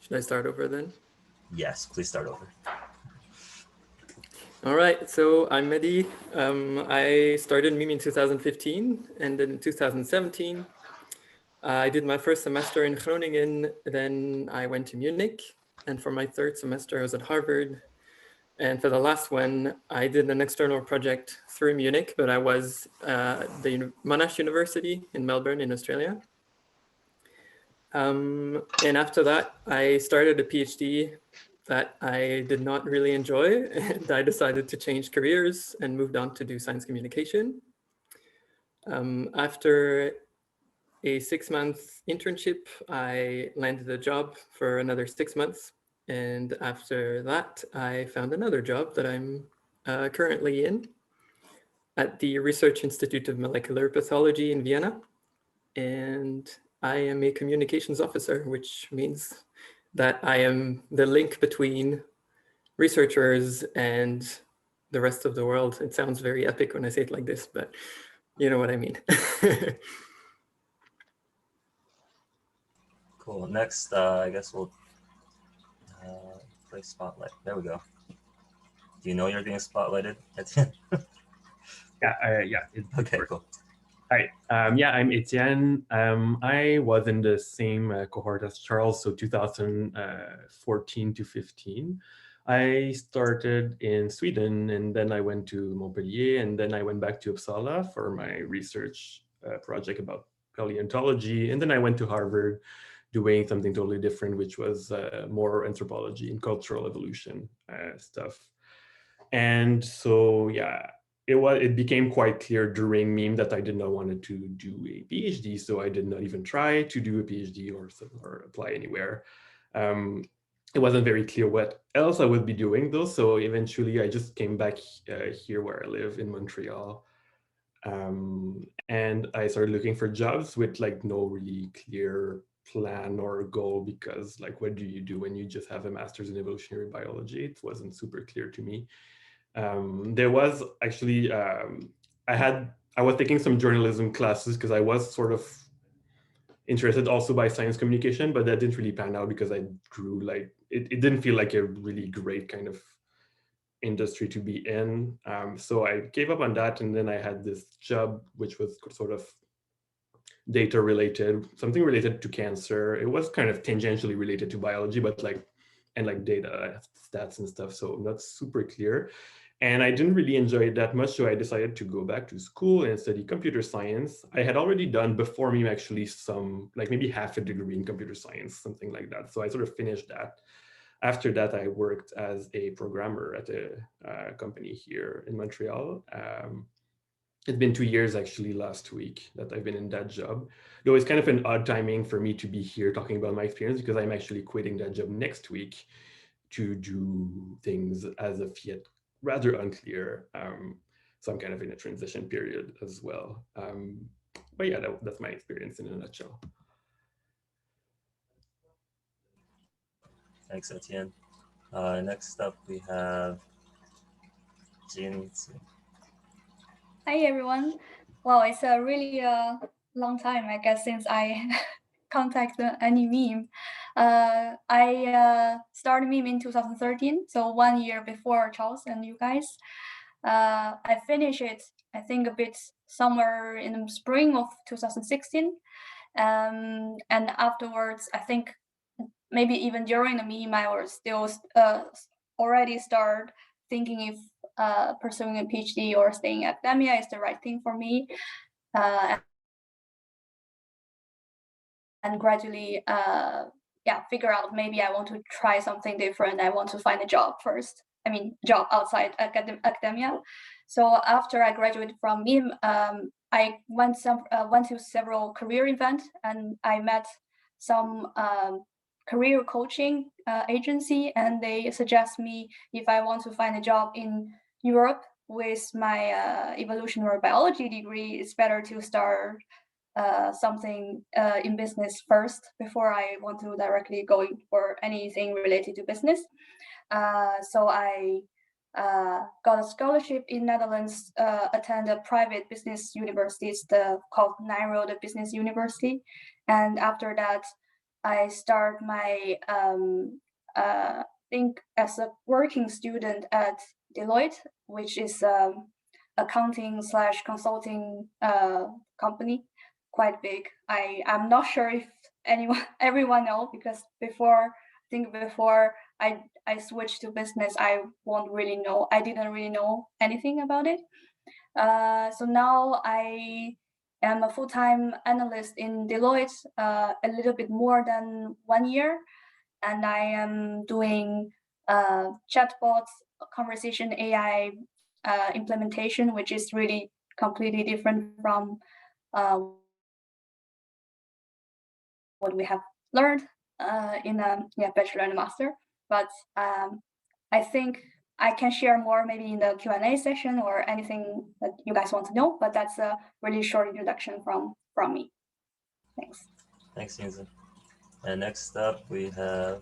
Should I start over then? Yes, please start over. All right, so I'm Mehdi. I started MIME in 2015, and then in 2017, I did my first semester in Groningen, then I went to Munich, and for my third semester I was at Harvard. And for the last one, I did an external project through Munich, but I was at the Monash University in Melbourne in Australia. And after that, I started a PhD that I did not really enjoy, and I decided to change careers and moved on to do science communication. After a 6-month internship, I landed a job for another 6 months. And after that, I found another job that I'm currently in at the Research Institute of Molecular Pathology in Vienna. And I am a communications officer, which means that I am the link between researchers and the rest of the world. It sounds very epic when I say it like this, but you know what I mean. Cool. Next, I guess we'll play Spotlight. There we go. Do you know you're being spotlighted, Etienne? Yeah. Okay, cool. Hi, yeah, I'm Etienne. I was in the same cohort as Charles, so 2014 to 15. I started in Sweden, and then I went to Montpellier, and then I went back to Uppsala for my research project about paleontology, and then I went to Harvard doing something totally different, which was more anthropology and cultural evolution stuff. And so, yeah, it became quite clear during MIME that I did not want to do a PhD, so I did not even try to do a PhD or apply anywhere. It wasn't very clear what else I would be doing though, so eventually I just came back here where I live in Montreal. And I started looking for jobs with like no really clear plan or goal, because like, what do you do when you just have a master's in evolutionary biology? It wasn't super clear to me. There was actually, I was taking some journalism classes because I was sort of interested also by science communication, but that didn't really pan out because I grew like, it didn't feel like a really great kind of industry to be in. So I gave up on that. And then I had this job, which was sort of data related, something related to cancer. It was kind of tangentially related to biology, but like, and like data stats and stuff. So not super clear. And I didn't really enjoy it that much, so I decided to go back to school and study computer science. I had already done before me actually some, like maybe half a degree in computer science, something like that. So I sort of finished that. After that, I worked as a programmer at a company here in Montreal. It's been 2 years actually last week that I've been in that job. Though it's kind of an odd timing for me to be here talking about my experience, because I'm actually quitting that job next week to do things as of yet rather unclear. So I'm kind of in a transition period as well. But yeah, that's my experience in a nutshell. Thanks, Etienne. Next up, we have Jingzi. Hi, everyone. Well, it's a really long time, I guess, since I contacted any meme. I started meme in 2013, so 1 year before Charles and you guys. I finished it, I think, a bit somewhere in the spring of 2016. And afterwards, I think maybe even during the meme, I was still already start thinking if pursuing a PhD or staying in academia is the right thing for me. And gradually, figure out maybe I want to try something different. I want to find a job first. I mean, job outside academia. So after I graduated from MIM, I went to several career events, and I met some career coaching agency, and they suggest me if I want to find a job in Europe with my evolutionary biology degree, it's better to start something in business first before I want to directly go for anything related to business. So I got a scholarship in Netherlands, attend a private business university called Nijrode Business University. And after that, I start my think as a working student at Deloitte, which is accounting / consulting company, quite big. I'm not sure if everyone know, because before I switched to business, I didn't really know anything about it. So now I am a full-time analyst in Deloitte, a little bit more than 1 year, and I am doing chatbots, conversation AI implementation, which is really completely different from what we have learned in a bachelor and master. But I think I can share more maybe in the Q&A session or anything that you guys want to know, but that's a really short introduction from me. Thanks. Thanks, Jingzi. And next up, we have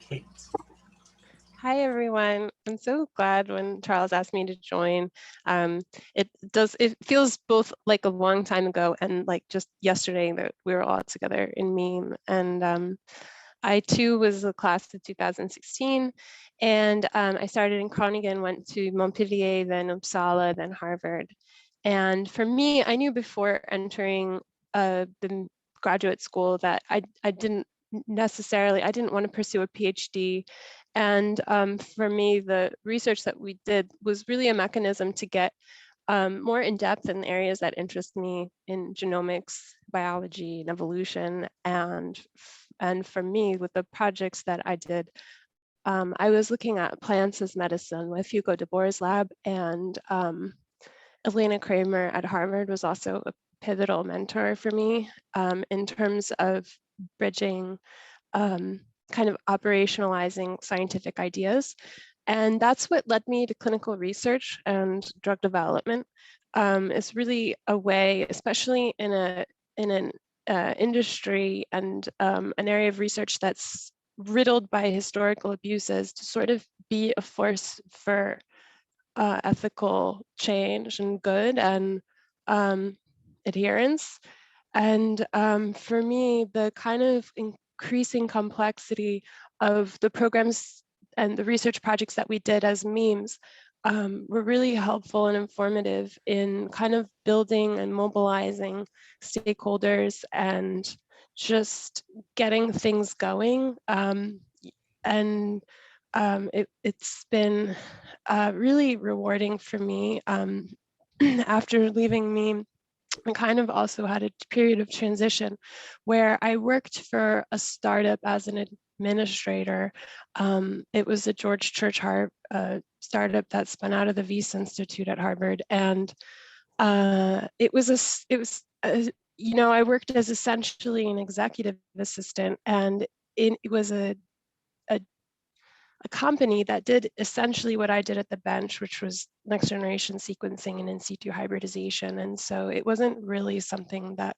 Kate. Hi, everyone. I'm so glad when Charles asked me to join. It feels both like a long time ago and like just yesterday that we were all together in Meme. And I too was a class of 2016, and I started in Groningen, went to Montpellier, then Uppsala, then Harvard. And for me, I knew before entering the graduate school that I didn't want to pursue a PhD. And for me, the research that we did was really a mechanism to get more in depth in areas that interest me in genomics, biology, and evolution. And for me, with the projects that I did, I was looking at plants as medicine with Hugo de Boer's lab, and Elena Kramer at Harvard was also a pivotal mentor for me in terms of bridging kind of operationalizing scientific ideas. And that's what led me to clinical research and drug development. It's really a way, especially in an industry and an area of research that's riddled by historical abuses, to sort of be a force for ethical change and good and adherence. And for me, the kind of increasing complexity of the programs and the research projects that we did as memes were really helpful and informative in kind of building and mobilizing stakeholders and just getting things going. It's been really rewarding for me. After leaving Meme, I kind of also had a period of transition where I worked for a startup as an administrator. It was a George Church startup that spun out of the Wyss Institute at Harvard, and I worked as essentially an executive assistant, and it was a company that did essentially what I did at the bench, which was next generation sequencing and in situ hybridization. And so it wasn't really something that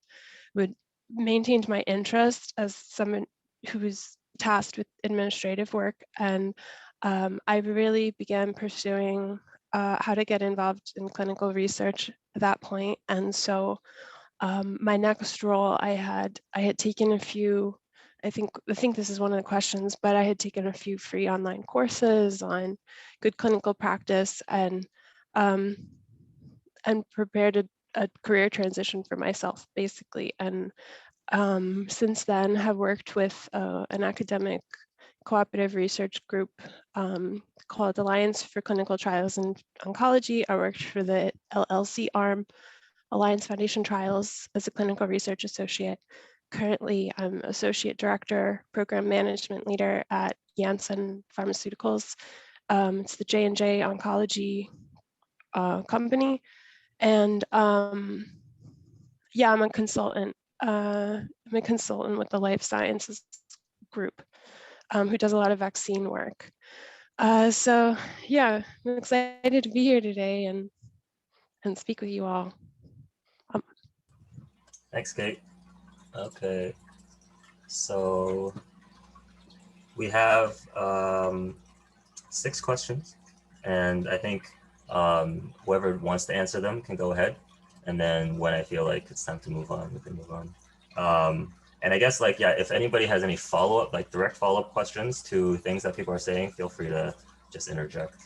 would maintain my interest as someone who was tasked with administrative work. And I really began pursuing how to get involved in clinical research at that point. And so my next role, I had taken a few, I think this is one of the questions, but I had taken a few free online courses on good clinical practice and prepared a career transition for myself, basically. And since then have worked with an academic cooperative research group called Alliance for Clinical Trials in Oncology. I worked for the LLC arm, Alliance Foundation Trials, as a clinical research associate. Currently, I'm Associate Director, Program Management Leader at Janssen Pharmaceuticals. It's the J&J Oncology company. And yeah, I'm a consultant. I'm a consultant with the Life Sciences group who does a lot of vaccine work. So yeah, I'm excited to be here today and speak with you all. Thanks, Kate. Okay, so we have 6 questions, and I think whoever wants to answer them can go ahead, and then when I feel like it's time to move on, we can move on. And I guess like, yeah, if anybody has any follow-up, like direct follow-up questions to things that people are saying, feel free to just interject.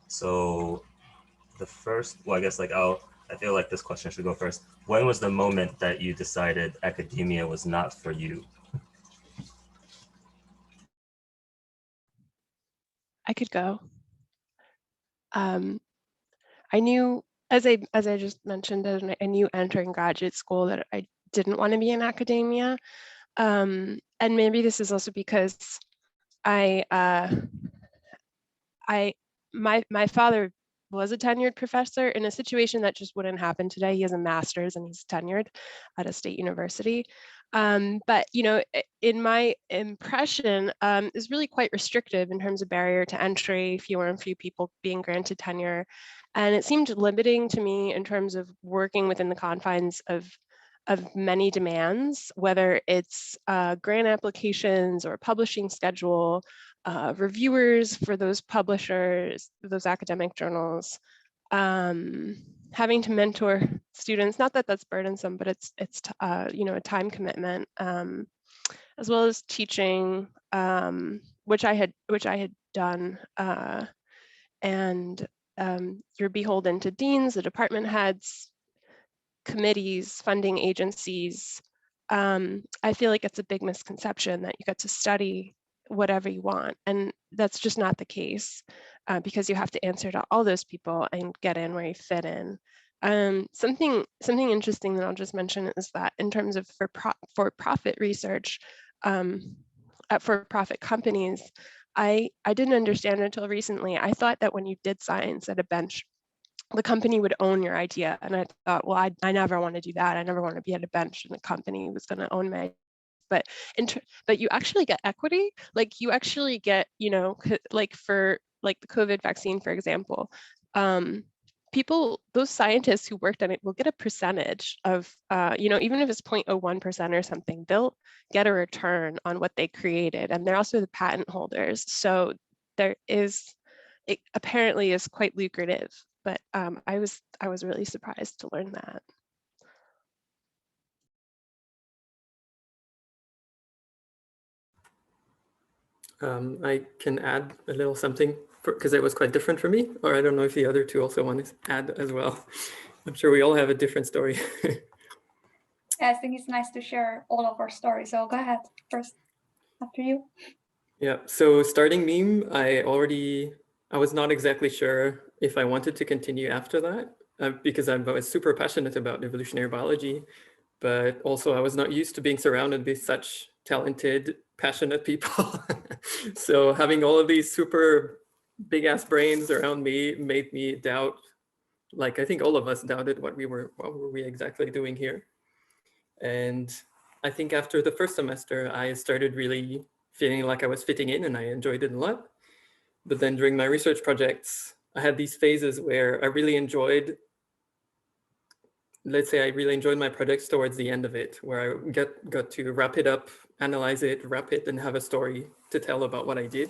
So the first, well, I guess like I feel like this question should go first. When was the moment that you decided academia was not for you? I could go. I knew, as I just mentioned, I knew entering graduate school that I didn't want to be in academia. And maybe this is also because my father was a tenured professor in a situation that just wouldn't happen today. He has a master's and he's tenured at a state university. But you know, in my impression, is really quite restrictive in terms of barrier to entry, fewer and few people being granted tenure. And it seemed limiting to me in terms of working within the confines of many demands, whether it's grant applications or publishing schedule, reviewers for those publishers, those academic journals, having to mentor students. Not that that's burdensome, but it's you know, a time commitment, as well as teaching, which I had done, and you're beholden to deans, the department heads, committees, funding agencies. I feel like it's a big misconception that you get to study whatever you want, and that's just not the case, because you have to answer to all those people and get in where you fit in. Something interesting that I'll just mention is that in terms of for-profit research, at for-profit companies, I didn't understand until recently. I thought that when you did science at a bench, the company would own your idea. And I thought, well, I never want to do that. I never want to be at a bench and the company was going to own my, but you actually get equity. Like you actually get, you know, like for like the COVID vaccine, for example, people, those scientists who worked on it will get a percentage of, you know, even if it's 0.01% or something, they'll get a return on what they created. And they're also the patent holders. So there is, it apparently is quite lucrative. But I was really surprised to learn that. I can add a little something because it was quite different for me, or I don't know if the other two also want to add as well. I'm sure we all have a different story. Yeah, I think it's nice to share all of our stories. So go ahead first, after you. Yeah, so starting meme, I was not exactly sure if I wanted to continue after that, because I was super passionate about evolutionary biology, but also I was not used to being surrounded by such talented, passionate people. So having all of these super big ass brains around me made me doubt, like I think all of us doubted what were we exactly doing here. And I think after the first semester, I started really feeling like I was fitting in and I enjoyed it a lot. But then during my research projects, I had these phases where I really enjoyed, let's say I really enjoyed my projects towards the end of it, where I got to wrap it up, analyze it, wrap it, and have a story to tell about what I did.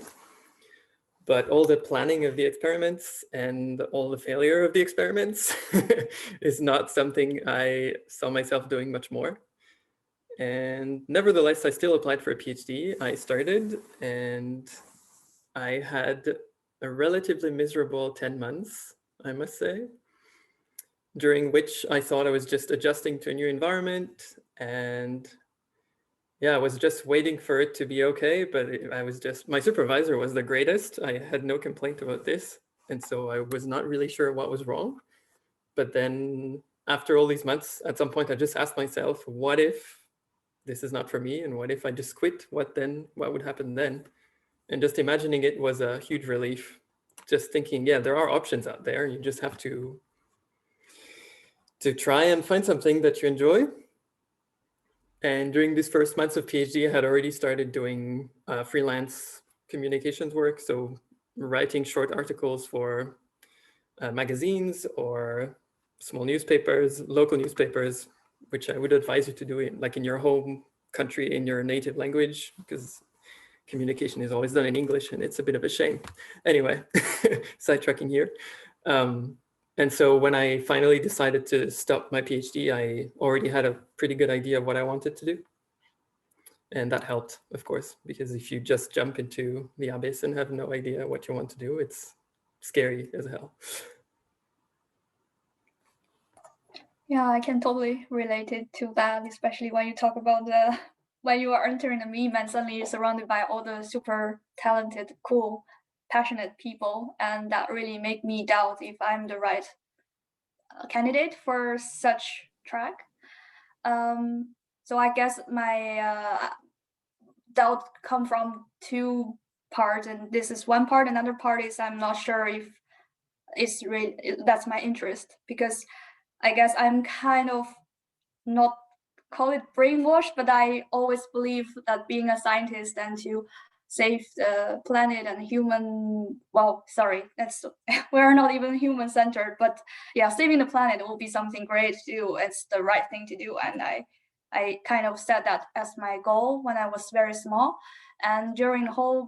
But all the planning of the experiments and all the failure of the experiments is not something I saw myself doing much more. And nevertheless, I still applied for a PhD. I started and I had a relatively miserable 10 months, I must say, during which I thought I was just adjusting to a new environment. And yeah, I was just waiting for it to be okay. But my supervisor was the greatest. I had no complaint about this. And so I was not really sure what was wrong. But then after all these months, at some point, I just asked myself, what if this is not for me? And what if I just quit? What would happen then? And just imagining it was a huge relief. Just thinking, yeah, there are options out there. You just have to try and find something that you enjoy. And during these first months of PhD, I had already started doing freelance communications work. So writing short articles for magazines or small newspapers, local newspapers, which I would advise you to do it like in your home country, in your native language, because communication is always done in English and it's a bit of a shame. Anyway, sidetracking here. And so when I finally decided to stop my PhD, I already had a pretty good idea of what I wanted to do. And that helped, of course, because if you just jump into the abyss and have no idea what you want to do, it's scary as hell. Yeah, I can totally relate it to that, especially when you talk about when you are entering a meme and suddenly you're surrounded by all the super talented, cool, passionate people, and that really make me doubt if I'm the right candidate for such track. So I guess my doubt come from two parts, and this is one part. Another part is I'm not sure if it's really that's my interest, because I guess I'm kind of not call it brainwashed, but I always believe that being a scientist and to save the planet and human, well, sorry, that's we're not even human centered, but yeah, saving the planet will be something great to do. It's the right thing to do, and I kind of set that as my goal when I was very small. And during the whole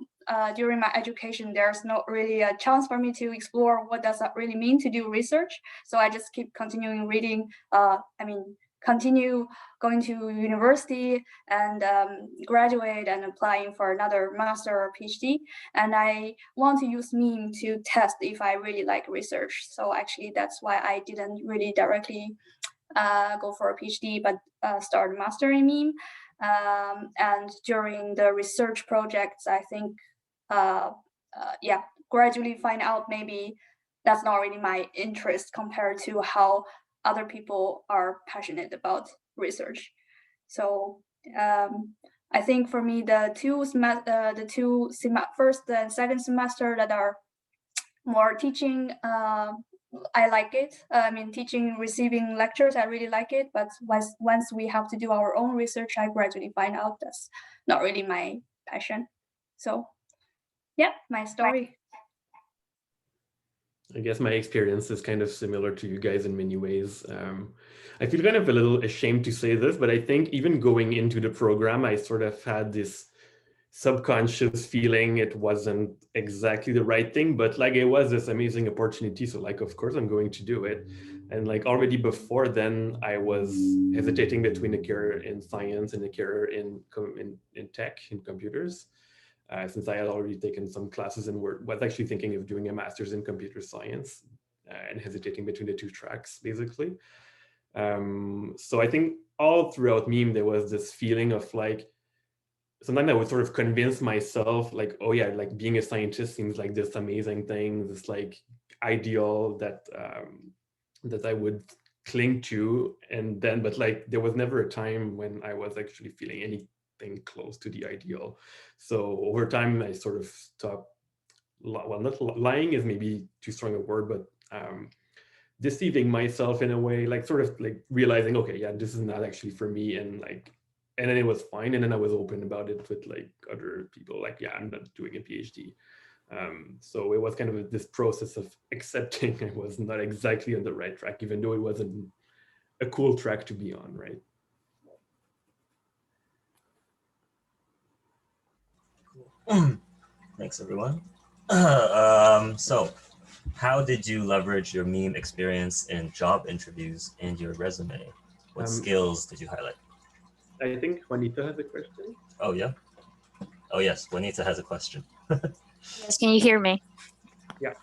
during my education, there's not really a chance for me to explore what does that really mean to do research. So I just keep continuing reading. Continue going to university and graduate and applying for another master or PhD. And I want to use meme to test if I really like research. So actually, that's why I didn't really directly go for a PhD, but start a master in meme. And during the research projects, I think, gradually find out maybe that's not really my interest compared to how other people are passionate about research. So I think for me, the first and second semester that are more teaching, I like it. I mean, teaching, receiving lectures, I really like it. But once we have to do our own research, I gradually find out that's not really my passion. So yeah, my story. I guess my experience is kind of similar to you guys in many ways. I feel kind of a little ashamed to say this, but I think even going into the program, I sort of had this subconscious feeling it wasn't exactly the right thing, but like it was this amazing opportunity. So like, of course, I'm going to do it. And like already before then, I was hesitating between a career in science and a career in tech, in computers. Since I had already taken some classes and was actually thinking of doing a master's in computer science and hesitating between the two tracks, basically. So I think all throughout meme, there was this feeling of like, sometimes I would sort of convince myself like, oh yeah, like being a scientist seems like this amazing thing, this like ideal that that I would cling to. And then, but like there was never a time when I was actually feeling anything close to the ideal. So over time, I sort of stopped, well, not lying is maybe too strong a word, but deceiving myself in a way, like sort of like realizing, okay, yeah, this is not actually for me. And like, and then it was fine. And then I was open about it with like other people, like, yeah, I'm not doing a PhD. So it was kind of this process of accepting I was not exactly on the right track, even though it wasn't a cool track to be on, right? Thanks, everyone. So how did you leverage your meme experience in job interviews and your resume? What skills did you highlight? I think Juanita has a question. Oh, yeah? Oh, yes, Juanita has a question. Yes, can you hear me? Yeah.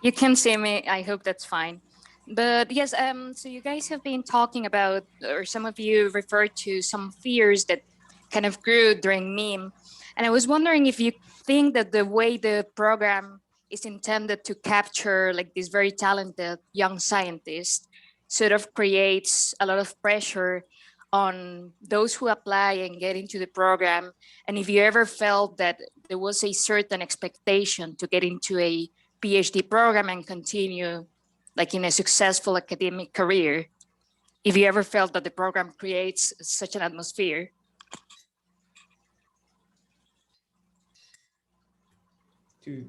You can see me. I hope that's fine. But yes, so you guys have been talking about, or some of you referred to some fears that kind of grew during meme. And I was wondering if you think that the way the program is intended to capture like this very talented young scientist sort of creates a lot of pressure on those who apply and get into the program. And if you ever felt that there was a certain expectation to get into a PhD program and continue like in a successful academic career, if you ever felt that the program creates such an atmosphere. To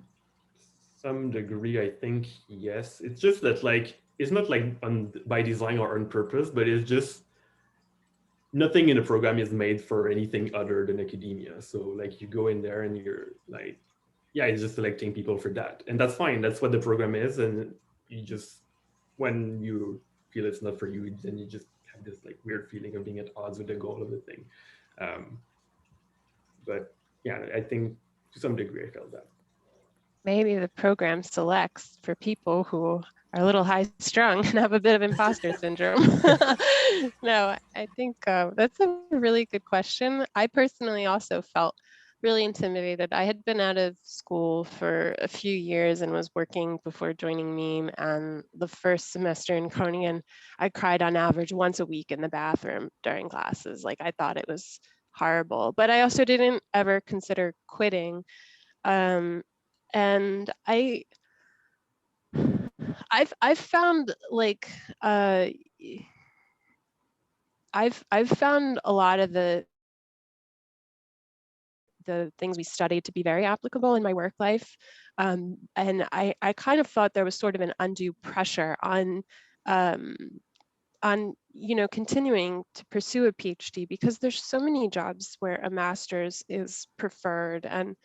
some degree, I think, yes. It's just that like, it's not like by design or on purpose, but it's just nothing in the program is made for anything other than academia. So like you go in there and you're like, yeah, it's just selecting people for that. And that's fine. That's what the program is. And you just when you feel it's not for you, then you just have this like weird feeling of being at odds with the goal of the thing. But yeah, I think to some degree I felt that. Maybe the program selects for people who are a little high strung and have a bit of imposter syndrome. No, I think that's a really good question. I personally also felt really intimidated. I had been out of school for a few years and was working before joining Meme. And the first semester in Groningen, I cried on average once a week in the bathroom during classes. Like, I thought it was horrible, but I also didn't ever consider quitting. And I've found like I've found a lot of the things we studied to be very applicable in my work life, and I kind of thought there was sort of an undue pressure on continuing to pursue a PhD, because there's so many jobs where a master's is preferred, and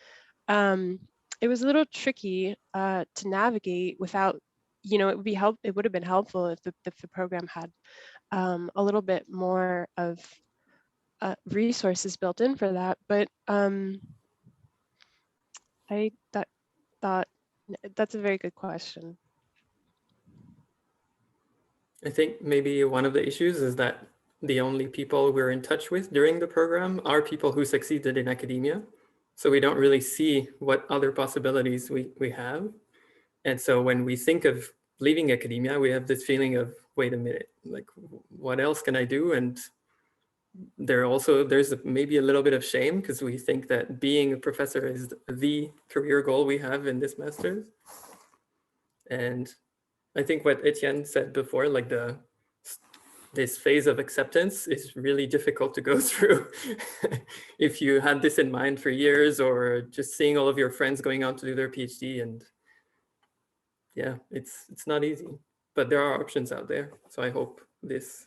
it was a little tricky to navigate without, it would have been helpful if the program had a little bit more of resources built in for that. But I thought that's a very good question. I think maybe one of the issues is that the only people we're in touch with during the program are people who succeeded in academia. So we don't really see what other possibilities we have. And so when we think of leaving academia, we have this feeling of, wait a minute, like, what else can I do? And there's maybe a little bit of shame, because we think that being a professor is the career goal we have in this master's. And I think what Étienne said before, like this phase of acceptance is really difficult to go through if you had this in mind for years, or just seeing all of your friends going on to do their PhD. And yeah, it's not easy, but there are options out there. So I hope this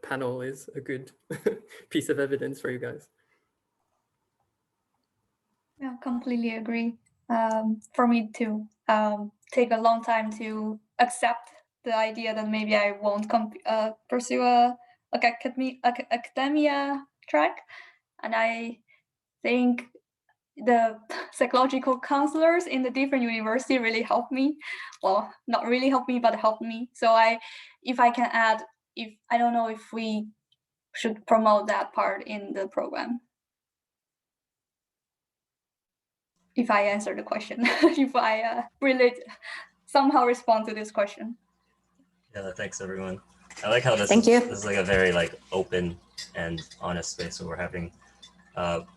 panel is a good piece of evidence for you guys. Yeah, completely agree. For me too, take a long time to accept the idea that maybe I won't pursue a academia track. And I think the psychological counselors in the different university really helped me. Well, not really helped me, but helped me. So if I can add, I don't know if we should promote that part in the program. If I answer the question, if I somehow respond to this question. Yeah, thanks everyone. I like how this is like a very like open and honest space where we're having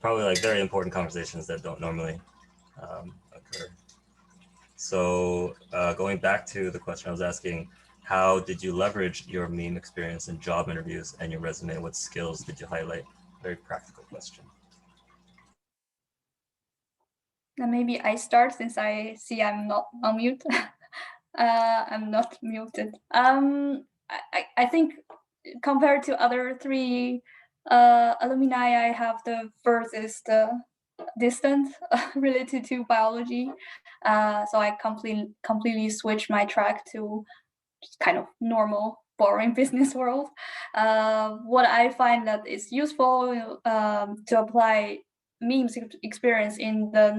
probably like very important conversations that don't normally occur. So going back to the question I was asking, how did you leverage your meme experience in job interviews and your resume? What skills did you highlight? Very practical question. And maybe I start, since I see I'm not on mute. I'm not muted. I think compared to other three alumni, I have the furthest distance related to biology. So I completely switched my track to kind of normal, boring business world. What I find that is useful to apply memes experience in the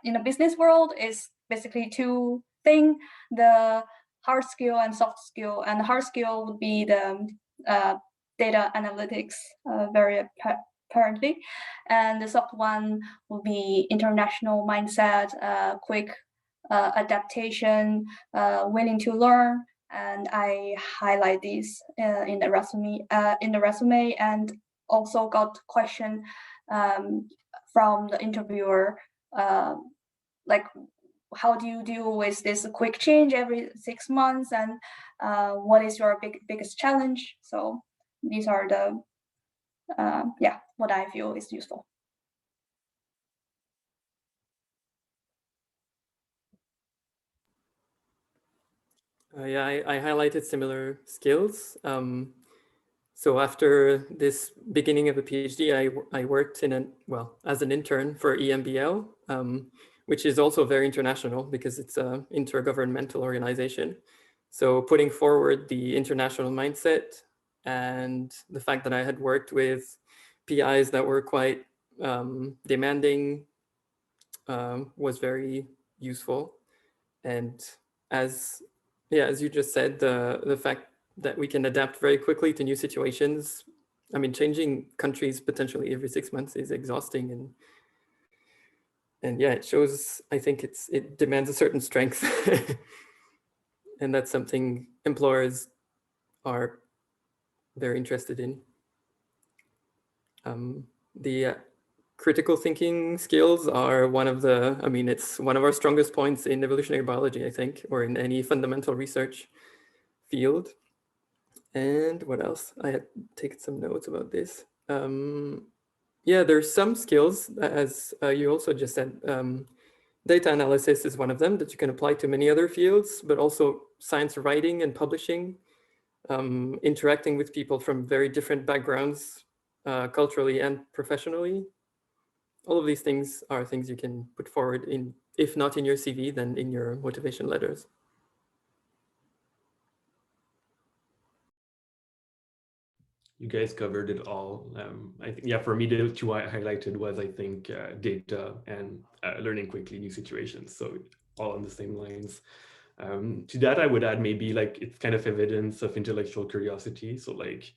in the business world is basically two things: the hard skill and soft skill. And the hard skill would be the data analytics, very apparently, and the soft one would be international mindset, quick adaptation, willing to learn. And I highlight these in the resume, and also got question from the interviewer, like, how do you deal with this quick change every 6 months, and what is your biggest challenge? So these are the what I feel is useful. Yeah, I highlighted similar skills. So after this beginning of a PhD, I worked as an intern for EMBL, which is also very international because it's an intergovernmental organization. So putting forward the international mindset and the fact that I had worked with PIs that were quite demanding was very useful. And as you just said, the fact that we can adapt very quickly to new situations. I mean, changing countries potentially every 6 months is exhausting, and yeah, it shows. I think it demands a certain strength, and that's something employers are very interested in. The critical thinking skills are it's one of our strongest points in evolutionary biology, I think, or in any fundamental research field. And what else? I had taken some notes about this. Yeah, there's some skills, as you also just said. Data analysis is one of them that you can apply to many other fields, but also science writing and publishing, interacting with people from very different backgrounds, culturally and professionally. All of these things are things you can put forward in, if not in your CV, then in your motivation letters. You guys covered it all. I think, yeah, for me, the two I highlighted was, I think, data and learning quickly new situations. So all on the same lines. To that, I would add maybe like it's kind of evidence of intellectual curiosity. So like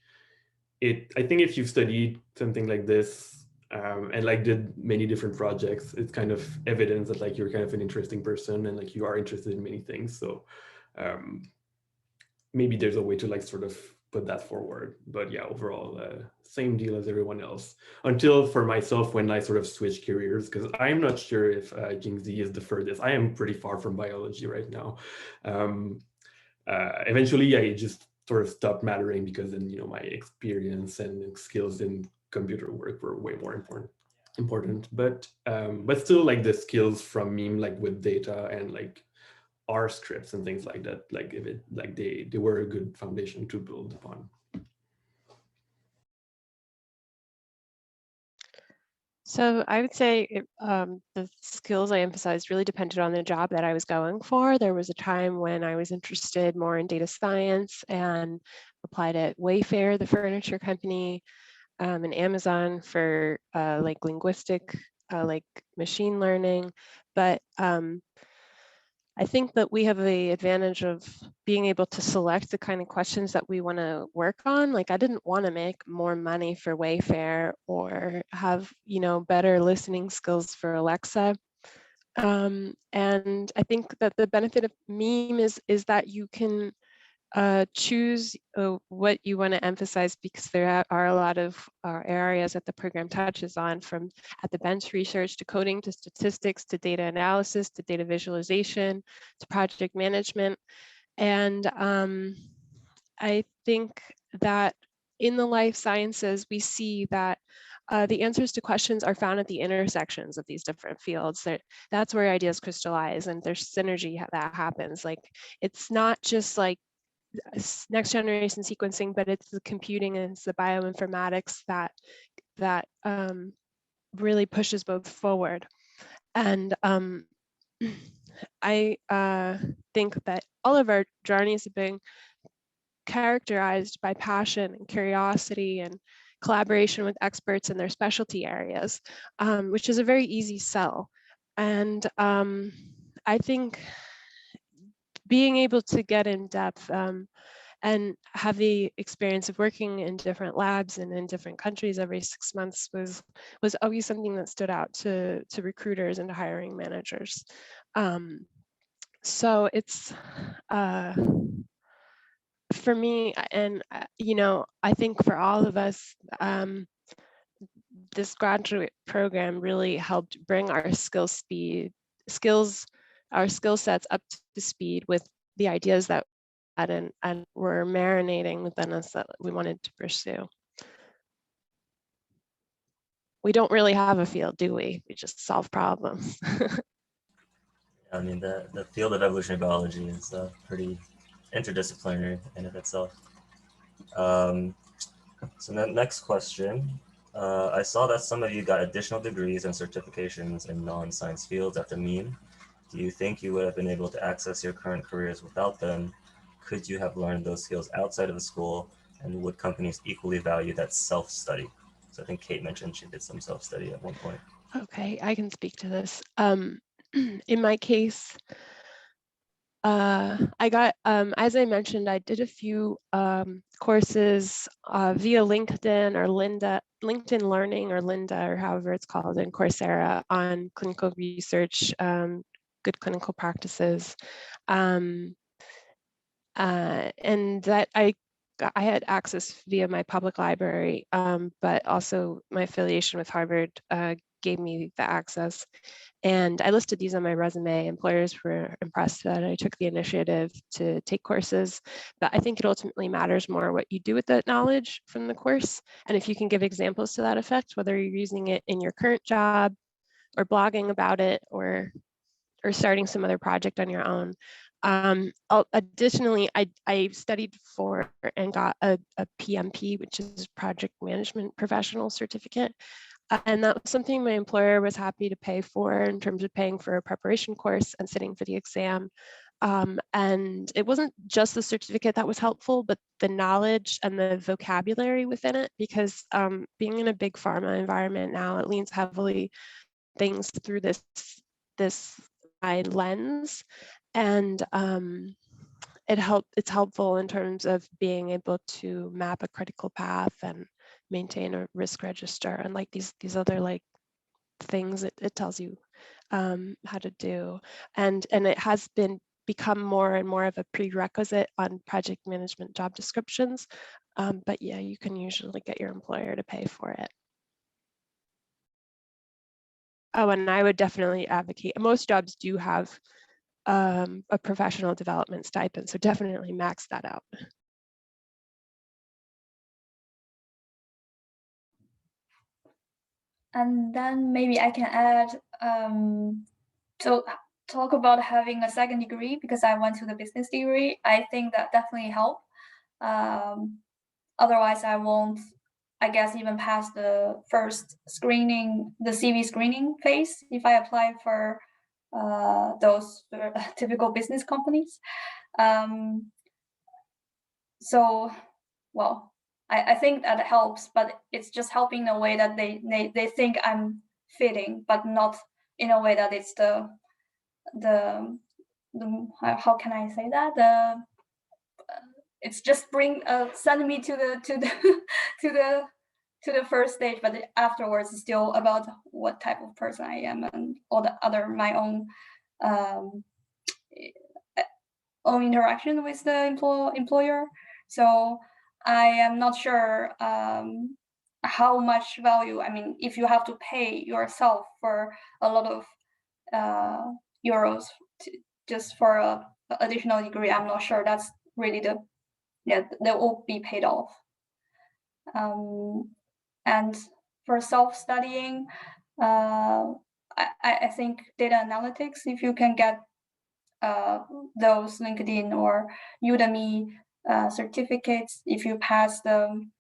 I think if you've studied something like this and like did many different projects, it's kind of evidence that like you're kind of an interesting person and like you are interested in many things. So maybe there's a way to like sort of put that forward. But yeah, overall, same deal as everyone else. Until for myself, when I sort of switch careers, because I'm not sure if Jingzi is the furthest. I am pretty far from biology right now. Eventually, I just sort of stopped mattering because then, you know, my experience and skills in computer work were way more important. But still, like the skills from me, like with data and like R scripts and things like that, like if it like they were a good foundation to build upon. So I would say the skills I emphasized really depended on the job that I was going for. There was a time when I was interested more in data science and applied at Wayfair, the furniture company, and Amazon for like linguistic, like machine learning. But I think that we have the advantage of being able to select the kind of questions that we want to work on. Like I didn't want to make more money for Wayfair or have, you know, better listening skills for Alexa. And I think that the benefit of MEME is that you can choose what you want to emphasize, because there are a lot of areas that the program touches on, from at the bench research to coding to statistics to data analysis to data visualization to project management. And I think that in the life sciences, we see that the answers to questions are found at the intersections of these different fields. That's where ideas crystallize and there's synergy that happens. Like it's not just like next generation sequencing, but it's the computing and it's the bioinformatics that really pushes both forward. And I think that all of our journeys have been characterized by passion and curiosity and collaboration with experts in their specialty areas, which is a very easy sell. And I think being able to get in depth and have the experience of working in different labs and in different countries every 6 months was always something that stood out to recruiters and to hiring managers. So it's for me, and you know, I think for all of us, this graduate program really helped bring our skill sets up to speed with the ideas that and were marinating within us that we wanted to pursue. We don't really have a field, do we? We just solve problems. I mean, the field of evolutionary biology is pretty interdisciplinary in of itself. So the next question, I saw that some of you got additional degrees and certifications in non-science fields after MEME. Do you think you would have been able to access your current careers without them? could you have learned those skills outside of the school, and would companies equally value that self-study? So I think Kate mentioned she did some self-study at one point. Okay, I can speak to this. In my case, I got, as I mentioned, I did a few courses via LinkedIn or LinkedIn Learning or Lynda or however it's called, in Coursera on clinical research, good clinical practices. And that I had access via my public library, but also my affiliation with Harvard gave me the access. And I listed these on my resume. Employers were impressed that I took the initiative to take courses, but I think it ultimately matters more what you do with that knowledge from the course. And if you can give examples to that effect, whether you're using it in your current job or blogging about it or starting some other project on your own. Additionally, I studied for and got a PMP, which is Project Management Professional Certificate. And that was something my employer was happy to pay for in terms of paying for a preparation course and sitting for the exam. And it wasn't just the certificate that was helpful, but the knowledge and the vocabulary within it, because being in a big pharma environment now, it leans heavily things through this lens. And it's helpful in terms of being able to map a critical path and maintain a risk register and like these other like things it tells you how to do. And it has become more and more of a prerequisite on project management job descriptions. But yeah, you can usually get your employer to pay for it. Oh, and I would definitely advocate, most jobs do have a professional development stipend, so definitely max that out. And then maybe I can add, to talk about having a second degree, because I went to the business degree. I think that definitely helped. Otherwise, I won't, I guess, even pass the first screening, the CV screening phase, if I apply for those typical business companies. So, well, I think that helps, but it's just helping in a way that they think I'm fitting, but not in a way that it's the how can I say that, it's just send me to the to the first stage, but afterwards it's still about what type of person I am and all the other my own own interaction with the employer. So I am not sure how much value, I mean, if you have to pay yourself for a lot of euros just for a additional degree, I'm not sure that's really that will be paid off. And for self-studying, I think data analytics, if you can get those LinkedIn or Udemy certificates, if you pass them,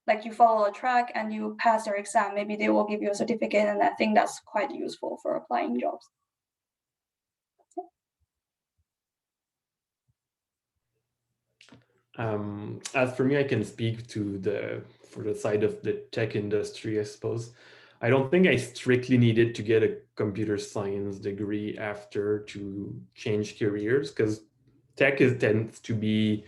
like you follow a track and you pass their exam, maybe they will give you a certificate, and I think that's quite useful for applying jobs. As for me, I can speak to for the side of the tech industry, I suppose. I don't think I strictly needed to get a computer science degree after to change careers, because tech tends to be,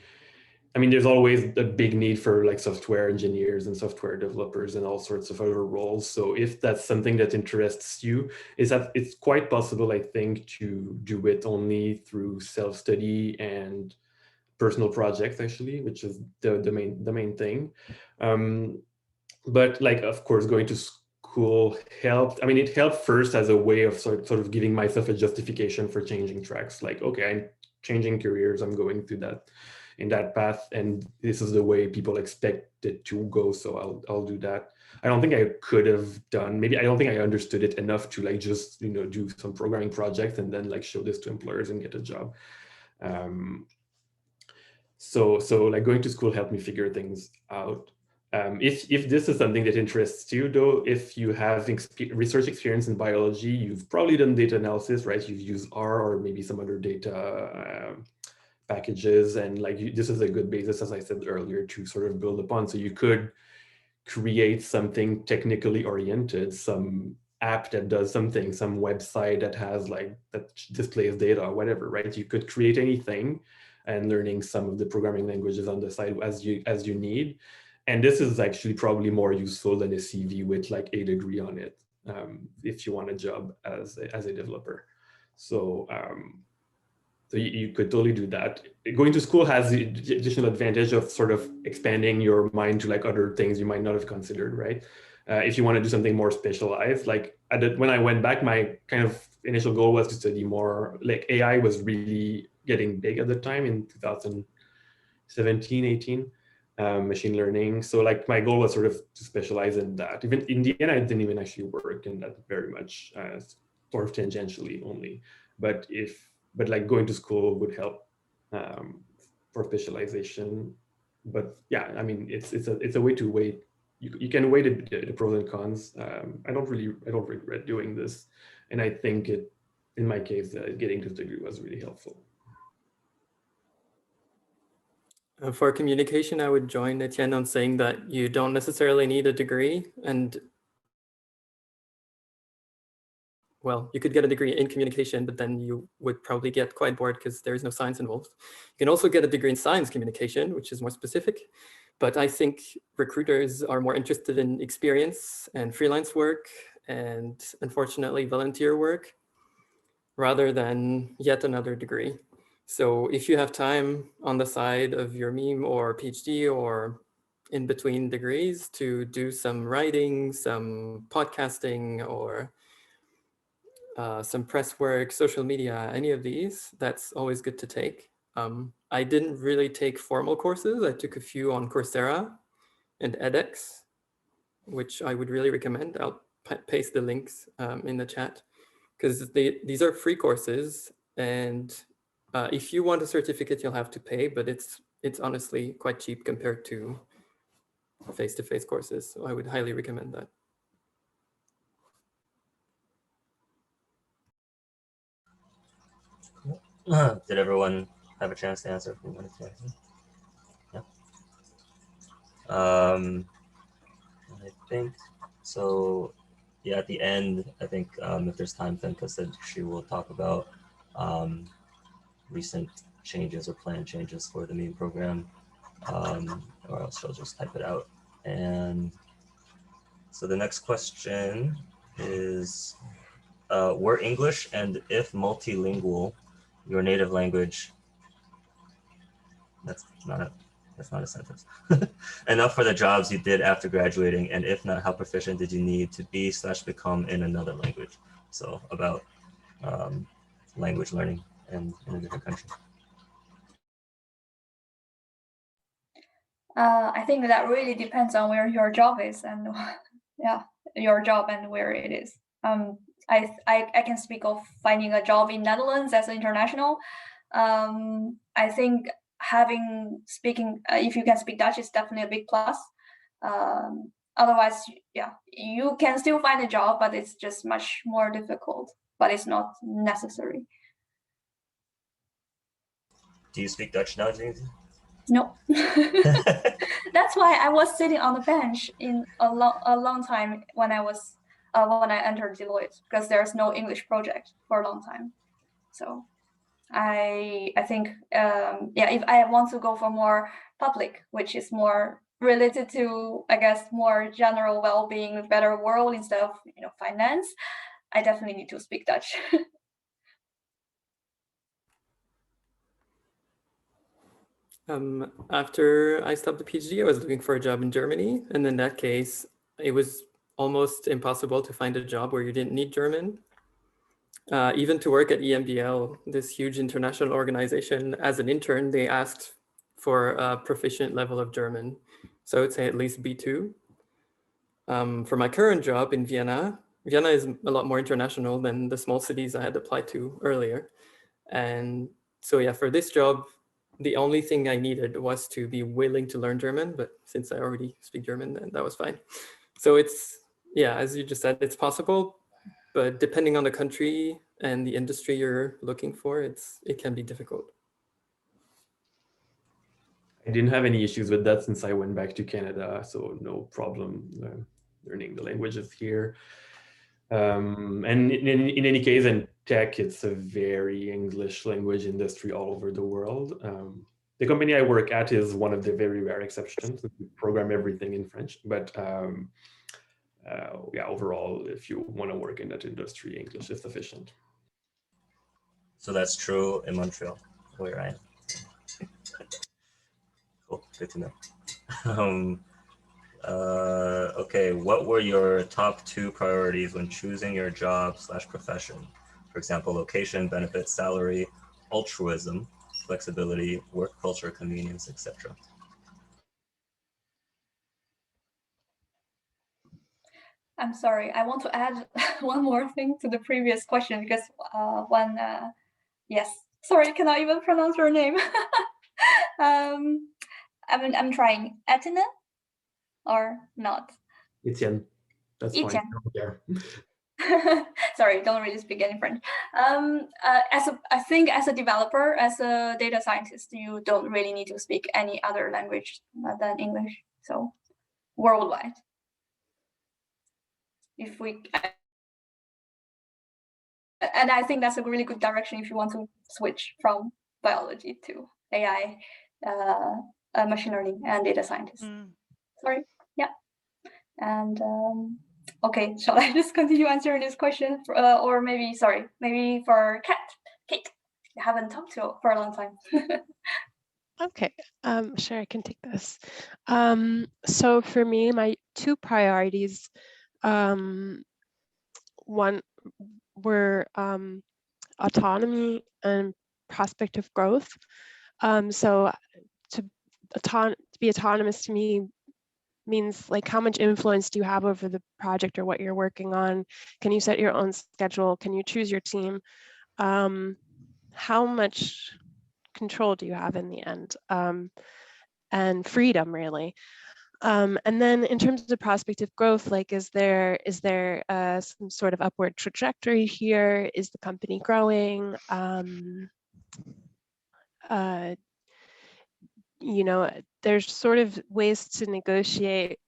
I mean, there's always a big need for like software engineers and software developers and all sorts of other roles. So if that's something that interests you, it's quite possible, I think, to do it only through self-study and personal projects, actually, which is the main thing. But like, of course, going to school helped. I mean, it helped first as a way of sort of giving myself a justification for changing tracks. Like, okay, I'm changing careers, I'm going through that in that path, and this is the way people expect it to go, so I'll do that. I don't think I could have done, maybe I don't think I understood it enough to like just, you know, do some programming project and then like show this to employers and get a job. So like going to school helped me figure things out. If this is something that interests you, though, if you have research experience in biology, you've probably done data analysis, right? You've used R or maybe some other data packages, and like this is a good basis, as I said earlier, to sort of build upon. So you could create something technically oriented, some app that does something, some website that has like that displays data or whatever, right? You could create anything, and learning some of the programming languages on the side as you need. And this is actually probably more useful than a CV with like a degree on it, if you want a job as a developer. So so you could totally do that. Going to school has the additional advantage of sort of expanding your mind to like other things you might not have considered, right? If you want to do something more specialized, like when I went back, my kind of initial goal was to study more, like AI was really getting big at the time in 2017, 18, machine learning. So like my goal was sort of to specialize in that. Even in the end, I didn't even actually work in that very much, sort of tangentially only. But like going to school would help for specialization. But yeah, I mean, it's a way to weigh. You can weigh the pros and cons. I don't regret doing this, and I think in my case, getting this degree was really helpful. For communication, I would join Étienne on saying that you don't necessarily need a degree, and well, you could get a degree in communication, but then you would probably get quite bored because there is no science involved. You can also get a degree in science communication, which is more specific, but I think recruiters are more interested in experience and freelance work and unfortunately volunteer work rather than yet another degree. So if you have time on the side of your meme or PhD or in between degrees to do some writing, some podcasting, or some press work, social media, any of these, that's always good to take. I didn't really take formal courses. I took a few on Coursera and edX, which I would really recommend. I'll paste the links in the chat because these are free courses, and if you want a certificate, you'll have to pay, but it's honestly quite cheap compared to face-to-face courses. So I would highly recommend that. Did everyone have a chance to answer if we wanted to answer? Yeah. I think so. Yeah, at the end, I think if there's time, Femke said she will talk about recent changes or planned changes for the meme program, or else she'll just type it out. And so the next question is, were English and if multilingual your native language? That's not a sentence. Enough for the jobs you did after graduating, and if not, how proficient did you need to be / become in another language? So about language learning in a different country. I think that really depends on where your job is and yeah, your job and where it is. I can speak of finding a job in Netherlands as an international. I think speaking, if you can speak Dutch, is definitely a big plus. Otherwise, yeah, you can still find a job, but it's just much more difficult, but it's not necessary. Do you speak Dutch now, Jingzi? No. That's why I was sitting on the bench in a long time when I entered Deloitte, because there's no English project for a long time. So I think if I want to go for more public, which is more related to, I guess, more general well-being, better world instead of finance, I definitely need to speak Dutch. After I stopped the PhD, I was looking for a job in Germany. And in that case, it was almost impossible to find a job where you didn't need German. Even to work at EMBL, this huge international organization, as an intern, they asked for a proficient level of German. So I would say at least B2. For my current job in Vienna, Vienna is a lot more international than the small cities I had applied to earlier. And so yeah, for this job, the only thing I needed was to be willing to learn German, but since I already speak German, then that was fine. So it's, yeah, as you just said, it's possible, but depending on the country and the industry you're looking for, it can be difficult. I didn't have any issues with that since I went back to Canada, so no problem learning the languages here. And in any case, in tech, it's a very English language industry all over the world. The company I work at is one of the very rare exceptions. We program everything in French, but yeah, overall, if you want to work in that industry, English is sufficient. So that's true in Montreal, where I am. Cool, good to know. Okay, what were your top 2 priorities when choosing your job/profession? For example, location, benefits, salary, altruism, flexibility, work culture, convenience, etc. I'm sorry, I want to add one more thing to the previous question because yes, sorry, cannot even pronounce your name. I'm trying. Etienne or not? Étienne, that's Étienne. fine. Yeah. Sorry, don't really speak any French. I think as a developer, as a data scientist, you don't really need to speak any other language than English. So worldwide. And I think that's a really good direction if you want to switch from biology to AI, machine learning, and data scientist. Sorry, yeah. And okay, shall I just continue answering this question, or maybe for Kate, you haven't talked to for a long time. Okay, sure, I can take this. So for me, my 2 priorities, one were autonomy and prospect of growth. So to be autonomous to me means like how much influence do you have over the project or what you're working on? Can you set your own schedule? Can you choose your team? How much control do you have in the end? And freedom, really. And then in terms of prospect of growth, like is there some sort of upward trajectory here? Is the company growing? You know, there's sort of ways to negotiate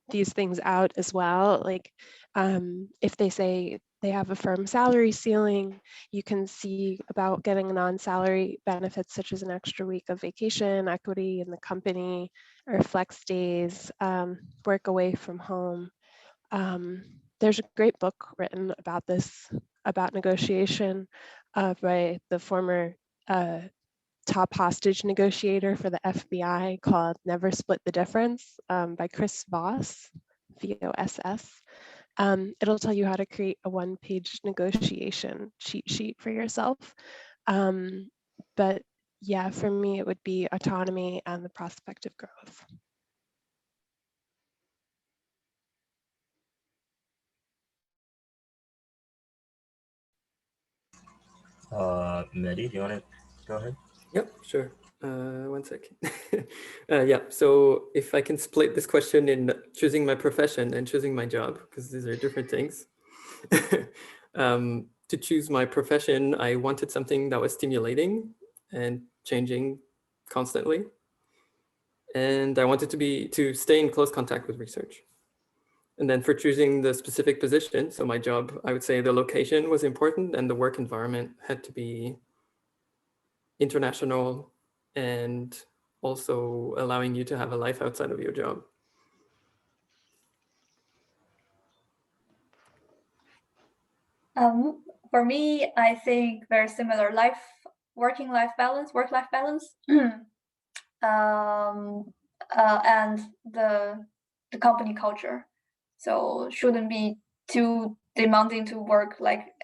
these things out as well. Like if they say they have a firm salary ceiling, you can see about getting non-salary benefits such as an extra week of vacation, equity in the company, or flex days, work away from home. There's a great book written about this, about negotiation by the former top hostage negotiator for the FBI called Never Split the Difference by Chris Voss, V-O-S-S. It'll tell you how to create a 1-page negotiation cheat sheet for yourself. But yeah, for me, it would be autonomy and the prospect of growth. Mehdi, do you want to go ahead? Yep, sure. 1 second. Yeah, so if I can split this question in choosing my profession and choosing my job, because these are different things. To choose my profession, I wanted something that was stimulating and changing constantly. And I wanted to stay in close contact with research. And then for choosing the specific position, so my job, I would say the location was important and the work environment had to be international and also allowing you to have a life outside of your job. For me, I think very similar work-life balance, and the company culture. So shouldn't be too demanding to work like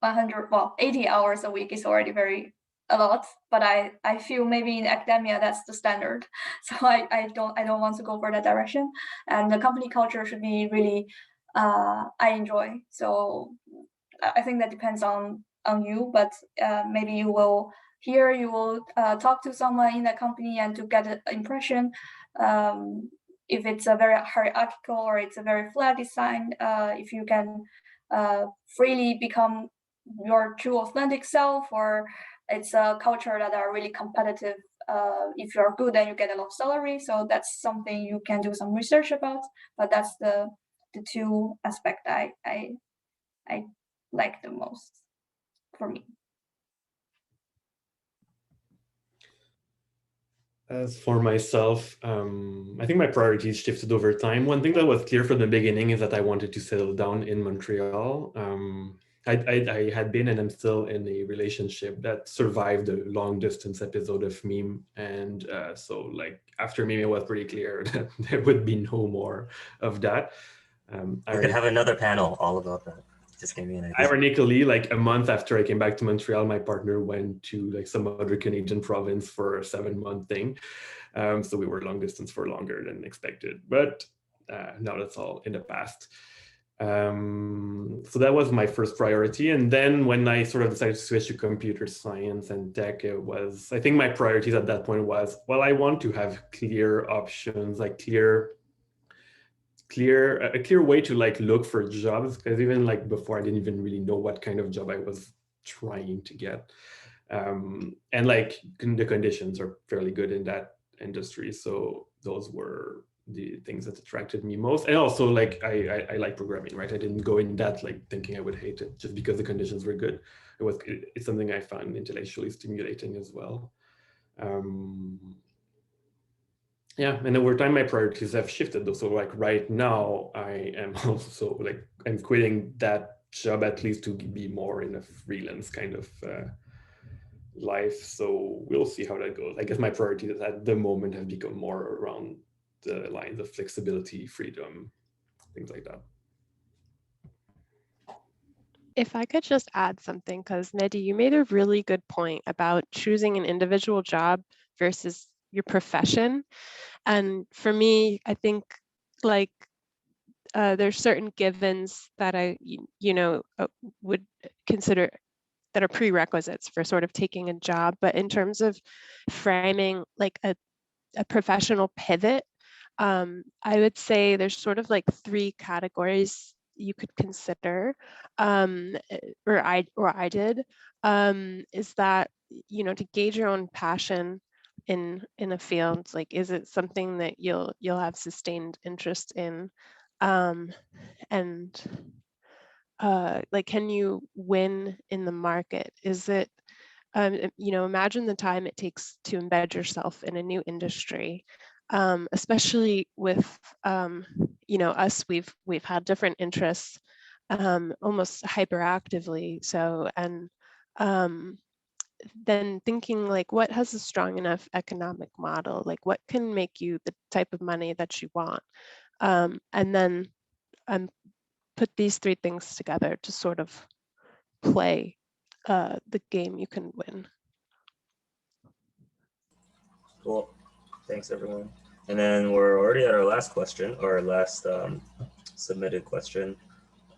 80 hours a week is already a lot, but I feel maybe in academia that's the standard. So I don't want to go for that direction. And the company culture should be really I enjoy. So I think that depends on you, but maybe you will Here you will talk to someone in the company and to get an impression if it's a very hierarchical or it's a very flat design, if you can freely become your true authentic self, or it's a culture that are really competitive. If you're good, then you get a lot of salary. So that's something you can do some research about. But that's the two aspects I like the most for me. As for myself, I think my priorities shifted over time. One thing that was clear from the beginning is that I wanted to settle down in Montreal. I had been and I'm still in a relationship that survived the long distance episode of Meme. And so like after Meme, it was pretty clear that there would be no more of that. We could have another panel all about that. Just gave me an idea. Ironically, like a month after I came back to Montreal, my partner went to like some other Canadian province for a 7-month thing. So we were long distance for longer than expected, but now that's all in the past. So that was my first priority. And then when I sort of decided to switch to computer science and tech, it was, I think my priorities at that point was, well, I want to have clear options, like a clear way to like look for jobs, because even like before I didn't even really know what kind of job I was trying to get, and like the conditions are fairly good in that industry, so those were the things that attracted me most. And also like I like programming, right? I didn't go in that like thinking I would hate it just because the conditions were good. It's something I found intellectually stimulating as well. Yeah, and over time my priorities have shifted though. So like right now I am also like I'm quitting that job at least to be more in a freelance kind of life. So we'll see how that goes. I guess my priorities at the moment have become more around the lines of flexibility, freedom, things like that. If I could just add something, because Mehdi, you made a really good point about choosing an individual job versus your profession. And for me, I think like there's certain givens that I, would consider that are prerequisites for sort of taking a job. But in terms of framing like a professional pivot, I would say there's sort of like 3 categories you could consider, or I did, is that, to gauge your own passion in a field, like is it something that you'll have sustained interest in, and like can you win in the market? Is it imagine the time it takes to embed yourself in a new industry, especially with us, we've had different interests, almost hyperactively. So, and then thinking like, what has a strong enough economic model? Like what can make you the type of money that you want? And then put these 3 things together to sort of play the game you can win. Cool. Thanks, everyone. And then we're already at our last question, or our last submitted question.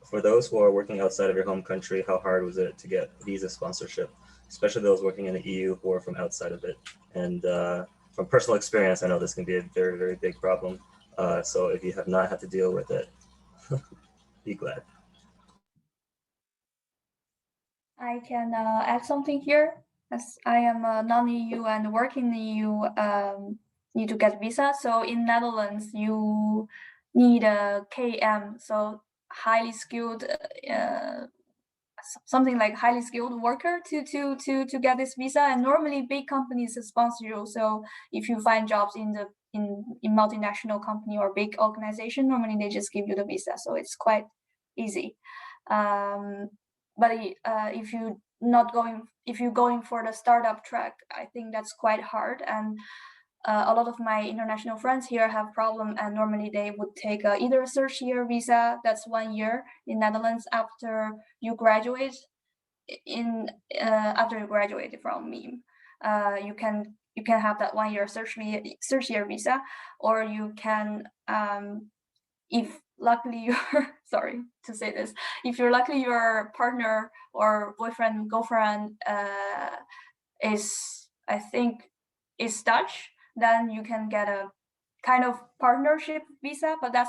For those who are working outside of your home country, how hard was it to get visa sponsorship, especially those working in the EU who are from outside of it? And from personal experience, I know this can be a very, very big problem. So if you have not had to deal with it, be glad. I can add something here. As I am a non-EU and working in the EU, need to get visa. So in Netherlands, you need a KM, so highly skilled, something like highly skilled worker to get this visa. And normally big companies sponsor you. So if you find jobs in multinational company or big organization, normally they just give you the visa. So it's quite easy. But if you're going for the startup track, I think that's quite hard. And a lot of my international friends here have problem, and normally they would take either a search year visa, that's 1 year in Netherlands after you graduate. After you graduate from MEM, you can have that 1 year search year visa, or you can, if luckily you're sorry to say this, if you're lucky your partner or boyfriend, girlfriend is, I think, is Dutch, then you can get a kind of partnership visa, but that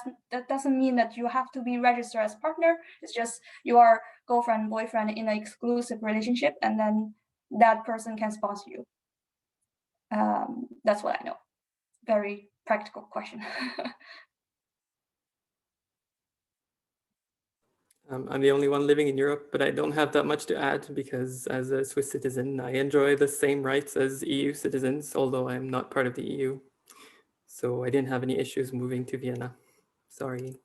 doesn't mean that you have to be registered as partner. It's just you are girlfriend, boyfriend in an exclusive relationship, and then that person can sponsor you. That's what I know. Very practical question. I'm the only one living in Europe, but I don't have that much to add because as a Swiss citizen, I enjoy the same rights as EU citizens, although I'm not part of the EU. So I didn't have any issues moving to Vienna. Sorry.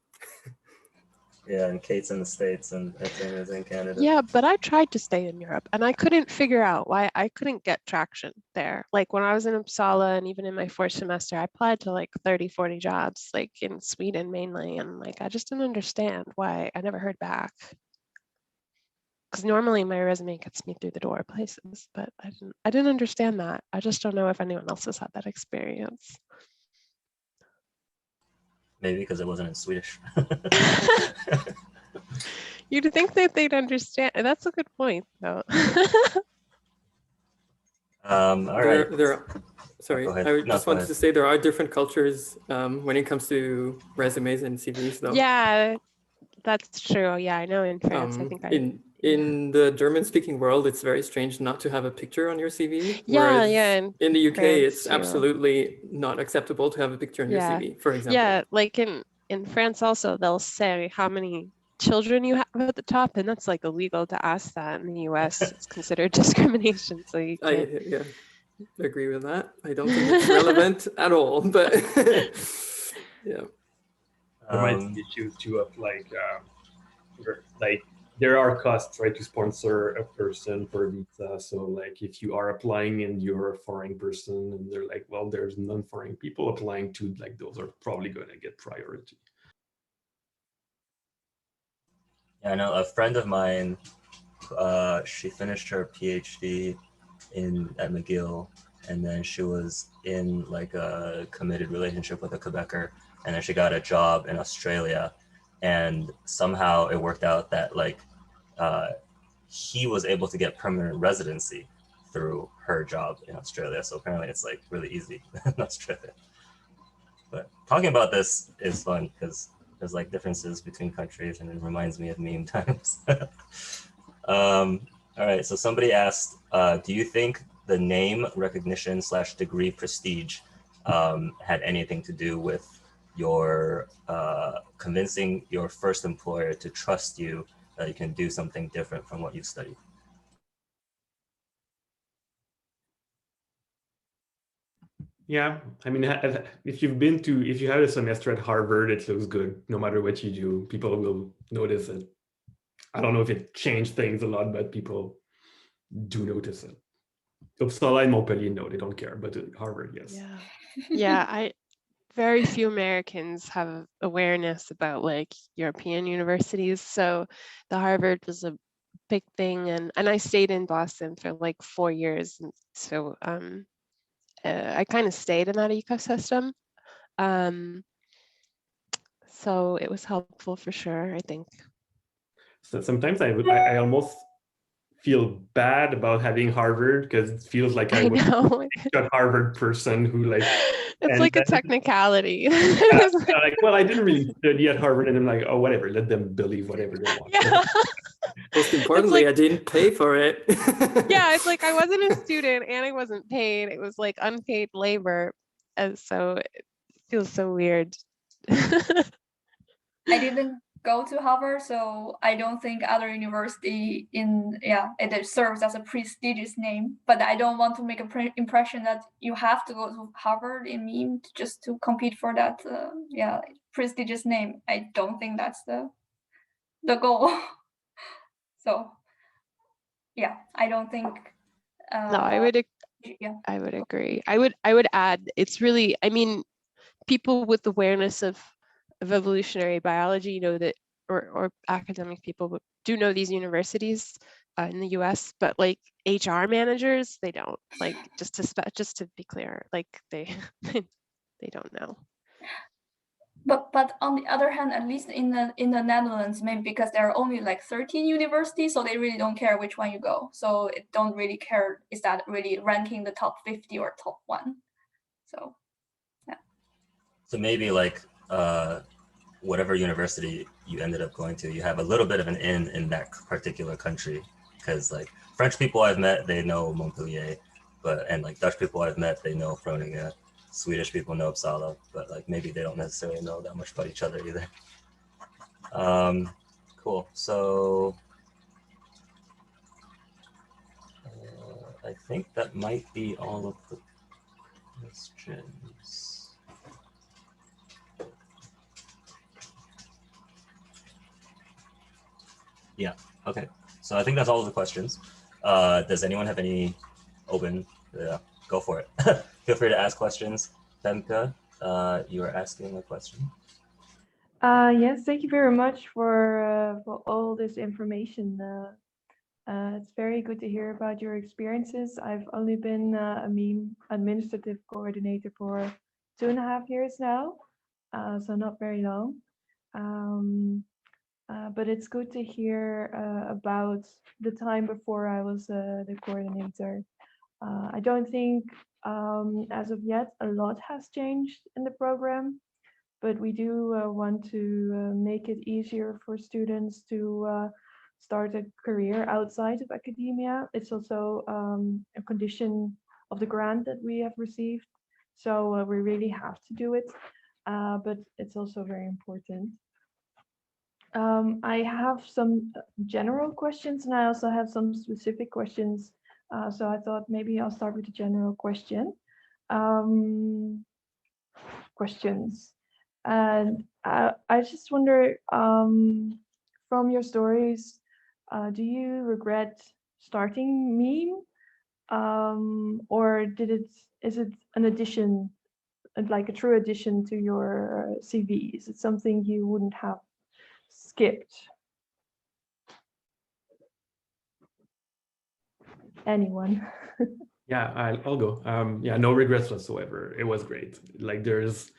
Yeah, and Kate's in the States and Étienne is in Canada. Yeah, but I tried to stay in Europe and I couldn't figure out why I couldn't get traction there. Like when I was in Uppsala and even in my fourth semester, I applied to like 30, 40 jobs like in Sweden mainly. And like, I just didn't understand why I never heard back. Because normally my resume gets me through the door places, but I didn't understand that. I just don't know if anyone else has had that experience. Maybe because it wasn't in Swedish. You'd think that they'd understand. That's a good point, though. All right. Sorry, Go ahead. I No, just go wanted ahead. to say there are different cultures when it comes to resumes and CVs, though. Yeah, that's true. Yeah, I know in France, I think in the German-speaking world, it's very strange not to have a picture on your CV. Yeah, whereas yeah. in the UK, France it's too. absolutely not acceptable to have a picture on your CV, for example. Yeah, like in France also, they'll say how many children you have at the top, and that's like illegal to ask that. In the US, it's considered discrimination, so you can't. Yeah, I agree with that. I don't think it's relevant at all, but yeah. There might be issues too of like there are costs, right, to sponsor a person for a visa. So like if you are applying and you're a foreign person and they're like, well, there's non-foreign people applying to, like, those are probably going to get priority. Yeah, I know a friend of mine, she finished her PhD at McGill, and then she was in like a committed relationship with a Quebecer, and then she got a job in Australia, and somehow it worked out that like he was able to get permanent residency through her job in Australia. So apparently it's like really easy in Australia. But talking about this is fun because there's like differences between countries and it reminds me of meme times. All right, so somebody asked, do you think the name recognition / degree prestige had anything to do with your convincing your first employer to trust you that you can do something different from what you studied? Yeah, I mean, if you had a semester at Harvard, it looks good. No matter what you do, people will notice it. I don't know if it changed things a lot, but people do notice it. Uppsala and Montpellier, no, they don't care, but at Harvard, yes. Yeah, very few Americans have awareness about like European universities. So the Harvard was a big thing, and I stayed in Boston for like 4 years, and so I kind of stayed in that ecosystem. So it was helpful for sure, I think. So sometimes I almost feel bad about having Harvard because it feels like I was a Harvard person who like. It's like a technicality. Like, well, I didn't really study at Harvard, and I'm like, oh, whatever, let them believe whatever they want. Yeah. Most importantly, I didn't pay for it. Yeah, it's like I wasn't a student and I wasn't paid. It was like unpaid labor. And so it feels so weird. I didn't go to Harvard, so I don't think other university it serves as a prestigious name. But I don't want to make a impression that you have to go to Harvard in meme just to compete for that prestigious name. I don't think that's the goal. So yeah, I don't think. No, I would agree. I would add, it's really, I mean, people with awareness of evolutionary biology know that, or academic people do know these universities in the US, but like HR managers, they don't. Like just to be clear, like they they don't know. But on the other hand, at least in the Netherlands, maybe because there are only like 13 universities, so they really don't care which one you go. So it don't really care, is that really ranking the top 50 or top 1? So yeah. So maybe like whatever university you ended up going to, you have a little bit of an in that particular country, because like French people I've met, they know Montpellier, and like Dutch people I've met, they know Groningen. Swedish people know Uppsala, but like maybe they don't necessarily know that much about each other either. Cool. So I think that might be all of the questions. Yeah. Okay. So I think that's all of the questions. Does anyone have any open? Yeah, go for it. Feel free to ask questions. Femke, you are asking a question. Yes, thank you very much for all this information. It's very good to hear about your experiences. I've only been a meme administrative coordinator for 2.5 years now, so not very long. But it's good to hear about the time before I was the coordinator. I don't think as of yet a lot has changed in the program, but we do want to make it easier for students to start a career outside of academia. It's also a condition of the grant that we have received, so we really have to do it, but it's also very important. I have some general questions and I also have some specific questions. So I thought maybe I'll start with a general question. Questions. And I just wonder, from your stories, do you regret starting meme? Or is it an addition, like a true addition to your CV? Is it something you wouldn't have skipped? Anyone? Yeah, I'll go. Yeah, no regrets whatsoever. It was great. Like there is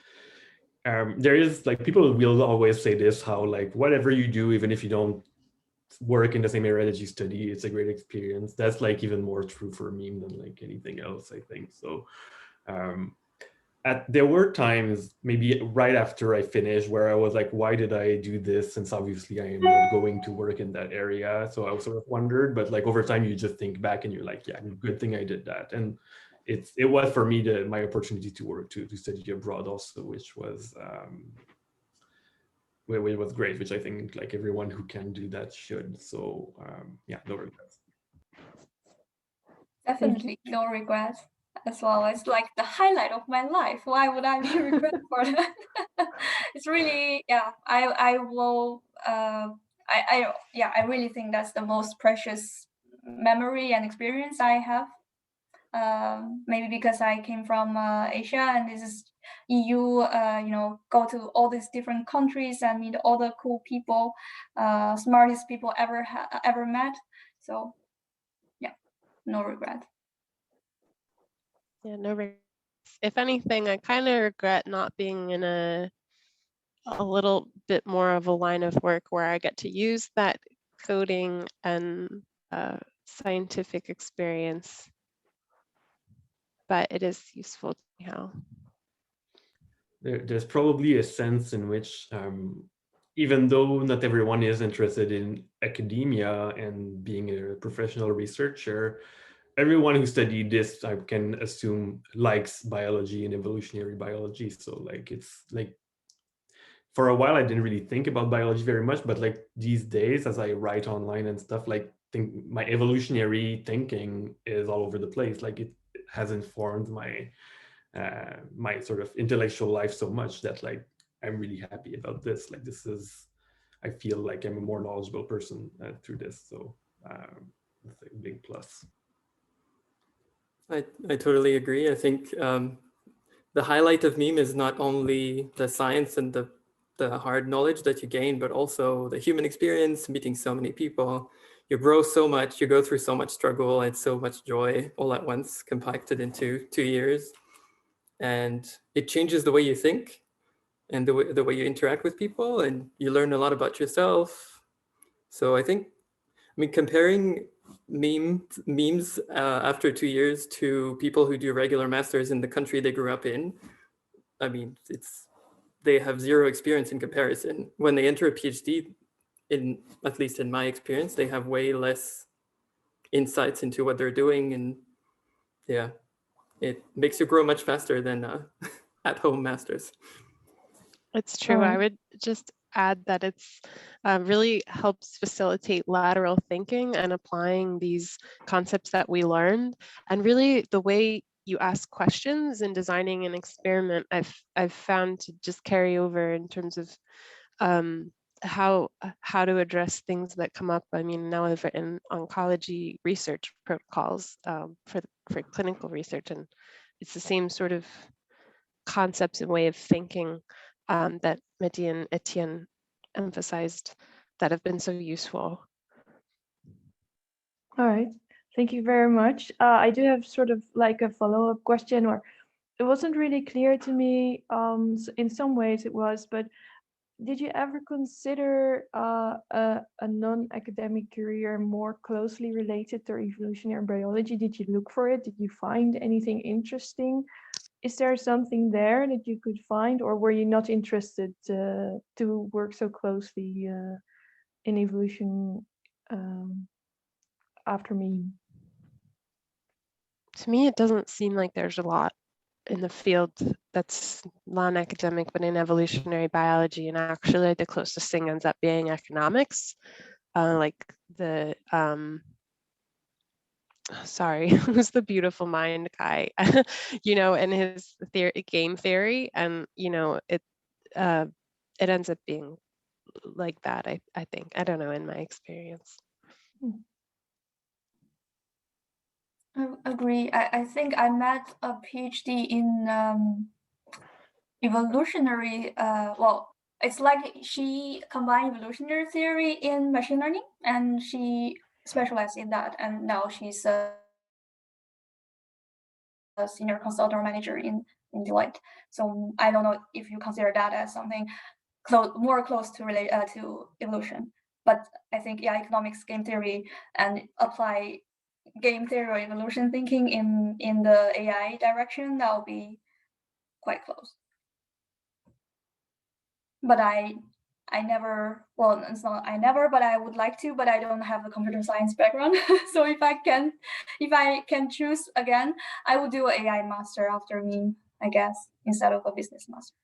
like people will always say this, how like whatever you do, even if you don't work in the same area that you study, it's a great experience. That's like even more true for me than like anything else, I think. So there were times maybe right after I finished where I was like, why did I do this? Since obviously I am not going to work in that area. So I sort of wondered, but like over time you just think back and you're like, yeah, good thing I did that. And it was for me my opportunity to work to study abroad also, which was great, which I think like everyone who can do that should. So yeah, no regrets. Definitely no regrets as well. It's like the highlight of my life. Why would I be regret for that? It's really, yeah, I will, I really think that's the most precious memory and experience I have. Maybe because I came from Asia and this is EU, go to all these different countries and meet all the cool people, smartest people ever met. So yeah, no regret. Yeah, no regrets. If anything, I kind of regret not being in a little bit more of a line of work where I get to use that coding and scientific experience, but it is useful anyhow. There's probably a sense in which even though not everyone is interested in academia and being a professional researcher, everyone who studied this, I can assume, likes biology and evolutionary biology. So like, it's like, for a while, I didn't really think about biology very much, but like these days, as I write online and stuff, like my evolutionary thinking is all over the place. Like it has informed my my sort of intellectual life so much that like I'm really happy about this. Like this is, I feel like I'm a more knowledgeable person through this. So that's a big plus. I totally agree. I think the highlight of meme is not only the science and the hard knowledge that you gain, but also the human experience, meeting so many people. You grow so much, you go through so much struggle and so much joy all at once, compacted into 2 years. And it changes the way you think. and the way you interact with people, and you learn a lot about yourself. So I mean, comparing memes after 2 years to people who do regular masters in the country they grew up in, I mean, they have zero experience in comparison. When they enter a PhD, at least in my experience, they have way less insights into what they're doing, and yeah, it makes you grow much faster than at-home masters. It's true. I would just add that it's really helps facilitate lateral thinking and applying these concepts that we learned. And really the way you ask questions in designing an experiment, I've found to just carry over in terms of how to address things that come up. I mean, now I've written oncology research protocols for clinical research, and it's the same sort of concepts and way of thinking that Mehdi and Étienne emphasized that have been so useful. All right, thank you very much. I do have sort of like a follow-up question, or it wasn't really clear to me. In some ways it was, but did you ever consider a non-academic career more closely related to evolutionary biology? Did you look for it? Did you find anything interesting? Is there something there that you could find, or were you not interested to work so closely in evolution after me? To me, it doesn't seem like there's a lot in the field that's non-academic, but in evolutionary biology, and actually the closest thing ends up being economics, like the sorry, who's the beautiful mind guy, you know, and his game theory, and you know, it ends up being like that. I think, I don't know, in my experience. I agree. I think I met a PhD in evolutionary. Well, it's like she combined evolutionary theory in machine learning, and she specialized in that. And now she's a senior consultant manager in Deloitte. So I don't know if you consider that as something more close to relate to evolution. But I think, yeah, economics, game theory, and apply game theory or evolution thinking in the AI direction, that will be quite close. But I never, well, it's not I never, but I would like to, but I don't have a computer science background. So if I can choose again, I would do an AI master after me, I guess, instead of a business master.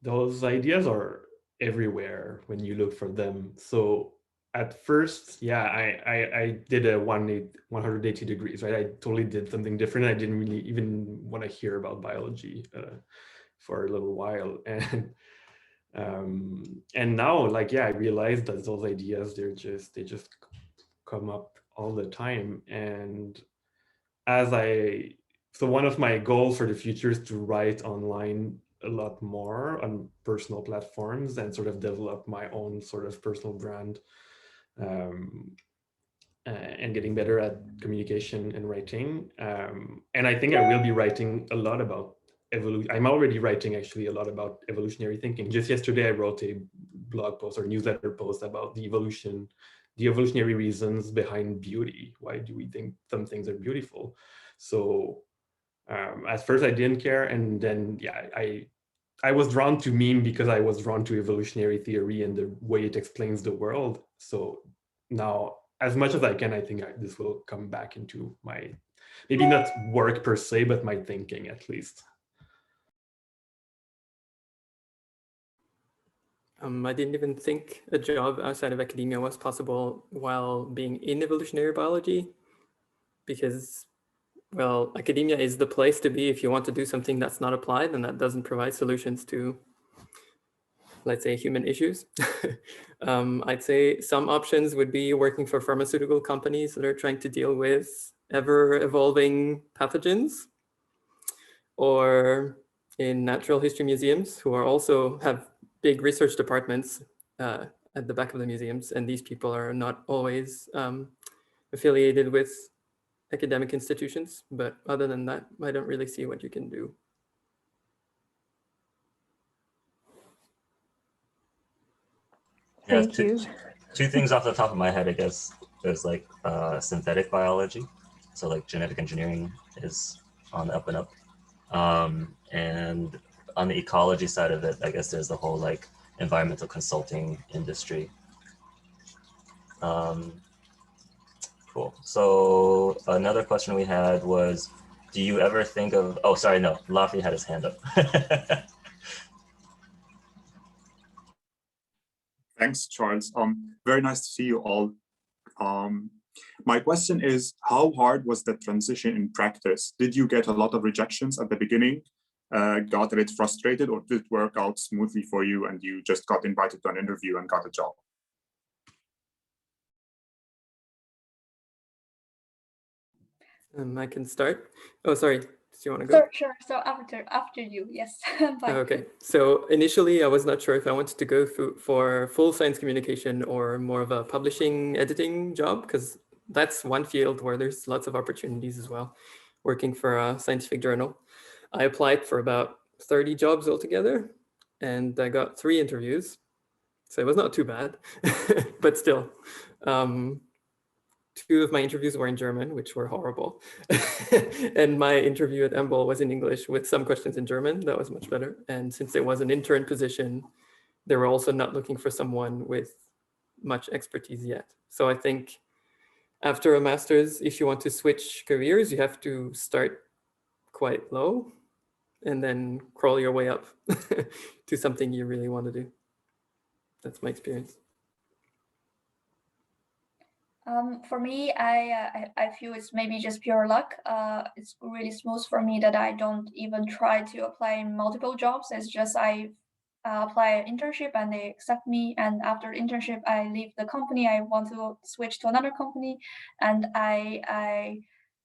Those ideas are everywhere when you look for them. So at first, yeah, I did a 180 degrees, right? I totally did something different. I didn't really even want to hear about biology for a little while. And now, like, yeah, I realized that those ideas, they just come up all the time. And so one of my goals for the future is to write online a lot more on personal platforms and sort of develop my own sort of personal brand, and getting better at communication and writing. And I think I will be writing a lot about evolution. I'm already writing actually a lot about evolutionary thinking. Just yesterday, I wrote a blog post or newsletter post about the evolutionary reasons behind beauty. Why do we think some things are beautiful? So at first I didn't care, and then yeah, I was drawn to meme because I was drawn to evolutionary theory and the way it explains the world. So now, as much as I can, I think this will come back into my, maybe not work per se, but my thinking at least. I didn't even think a job outside of academia was possible while being in evolutionary biology, because, well, academia is the place to be if you want to do something that's not applied and that doesn't provide solutions to, let's say, human issues. I'd say some options would be working for pharmaceutical companies that are trying to deal with ever-evolving pathogens, or in natural history museums, who are also have big research departments at the back of the museums, and these people are not always affiliated with academic institutions. But other than that, I don't really see what you can do. Thank you. Two things off the top of my head, I guess. There's like synthetic biology. So like genetic engineering is on the up and up. And on the ecology side of it, I guess there's the whole like environmental consulting industry. Cool. So another question we had was, do you ever think of, oh, sorry, no, Lafi had his hand up. Thanks, Charles. Very nice to see you all. My question is, how hard was the transition in practice? Did you get a lot of rejections at the beginning? Got a bit frustrated, or did it work out smoothly for you and you just got invited to an interview and got a job? I can start. Oh, sorry. Do you want to go? Sure. So after you, yes. Okay. So initially, I was not sure if I wanted to go for full science communication or more of a publishing editing job, because that's one field where there's lots of opportunities as well, working for a scientific journal. I applied for about 30 jobs altogether, and I got 3 interviews. So it was not too bad, but still. 2 of my interviews were in German, which were horrible. And my interview at EMBL was in English with some questions in German. That was much better. And since it was an intern position, they were also not looking for someone with much expertise yet. So I think after a master's, if you want to switch careers, you have to start quite low and then crawl your way up to something you really want to do. That's my experience. For me, I feel it's maybe just pure luck. It's really smooth for me that I don't even try to apply in multiple jobs. It's just I apply an internship and they accept me. And after the internship, I leave the company. I want to switch to another company, and I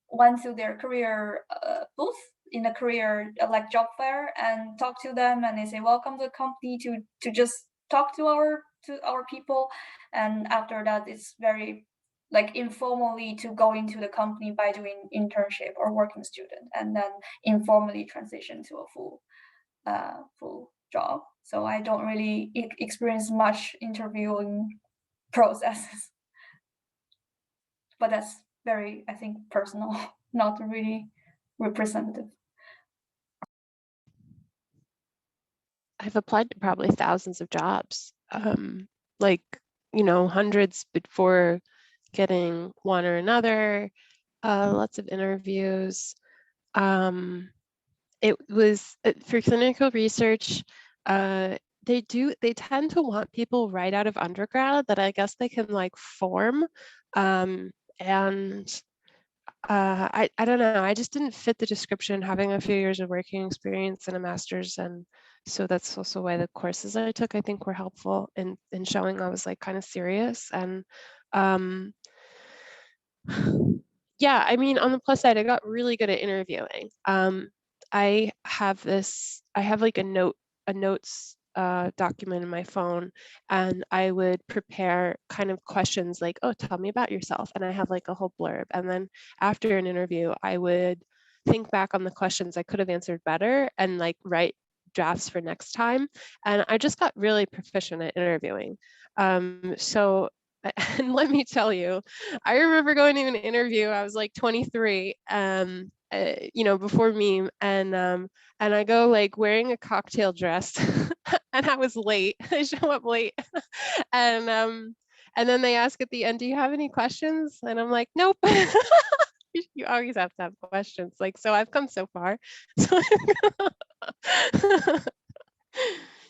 went to their career booth in a career like job fair and talk to them, and they say welcome to the company to just talk to our people. And after that, it's very like informally to go into the company by doing internship or working student, and then informally transition to a full job. So I don't really experience much interviewing processes, but that's very, I think, personal, not really representative. I've applied to probably thousands of jobs, like, you know, hundreds before getting one or another, lots of interviews. It was for clinical research, they tend to want people right out of undergrad that I guess they can like form. And I don't know, I just didn't fit the description, having a few years of working experience and a master's. And so that's also why the courses I took, I think, were helpful in showing I was like kind of serious. And yeah, I mean, on the plus side, I got really good at interviewing. I have like a notes document in my phone, and I would prepare kind of questions like, oh, tell me about yourself. And I have like a whole blurb. And then after an interview, I would think back on the questions I could have answered better and like write drafts for next time. And I just got really proficient at interviewing. So, and let me tell you, I remember going to an interview, I was like 23, you know, before me, and I go like wearing a cocktail dress and I was late. I show up late. And then they ask at the end, do you have any questions? And I'm like, nope. You always have to have questions. Like, so I've come so far. So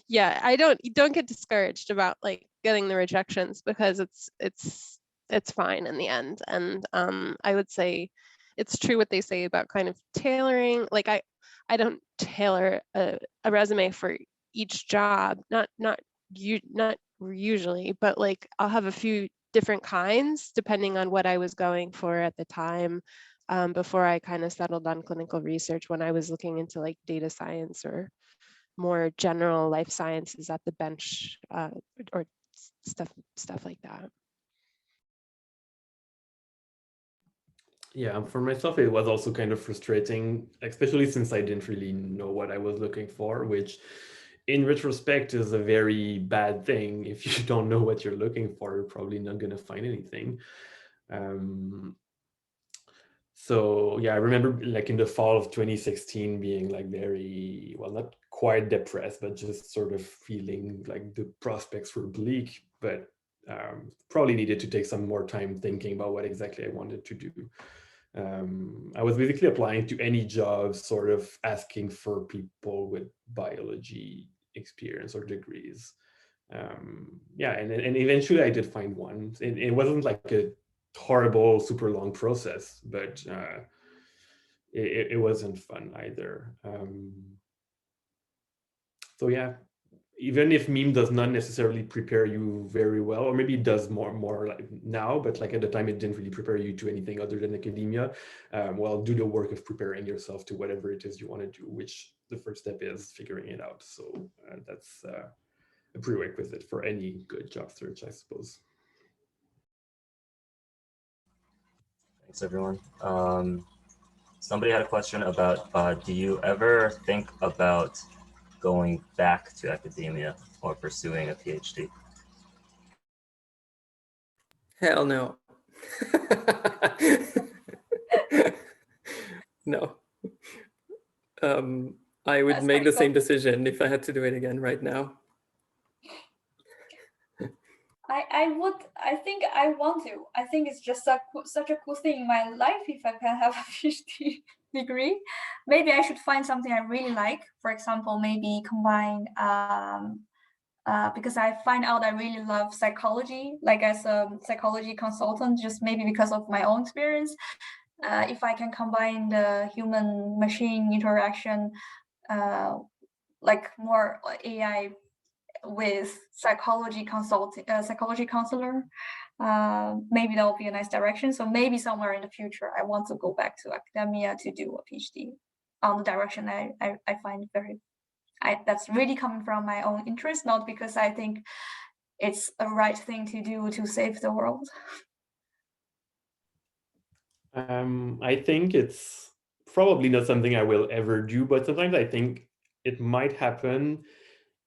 yeah, I don't get discouraged about like getting the rejections, because it's fine in the end. And I would say it's true what they say about kind of tailoring. Like I don't tailor a resume for each job, not usually, but like I'll have a few different kinds depending on what I was going for at the time, before I kind of settled on clinical research, when I was looking into like data science or more general life sciences at the bench, or stuff like that. Yeah, for myself, it was also kind of frustrating, especially since I didn't really know what I was looking for, which in retrospect is a very bad thing. If you don't know what you're looking for, you're probably not going to find anything. So yeah, I remember like in the fall of 2016 being like very, well, not quite depressed, but just sort of feeling like the prospects were bleak, but probably needed to take some more time thinking about what exactly I wanted to do. I was basically applying to any job, sort of asking for people with biology experience or degrees. Yeah, and eventually I did find one. It wasn't like a horrible, super long process, but it wasn't fun either. So yeah, even if meme does not necessarily prepare you very well, or maybe it does more like now, but like at the time it didn't really prepare you to anything other than academia. Well, do the work of preparing yourself to whatever it is you want to do, which the first step is figuring it out. So that's a prerequisite for any good job search, I suppose. Thanks, everyone. Somebody had a question about, do you ever think about going back to academia or pursuing a PhD? Hell no. No. I would make the same decision if I had to do it again right now. I think I want to. I think it's just such a cool thing in my life if I can have a PhD degree. Maybe I should find something I really like. For example, maybe combine, because I find out I really love psychology, like as a psychology consultant, just maybe because of my own experience. If I can combine the human-machine interaction, like more AI with psychology counselor, maybe that will be a nice direction. So maybe somewhere in the future, I want to go back to academia to do a PhD on the direction I find that's really coming from my own interest, not because I think it's a right thing to do to save the world. I think it's probably not something I will ever do, but sometimes I think it might happen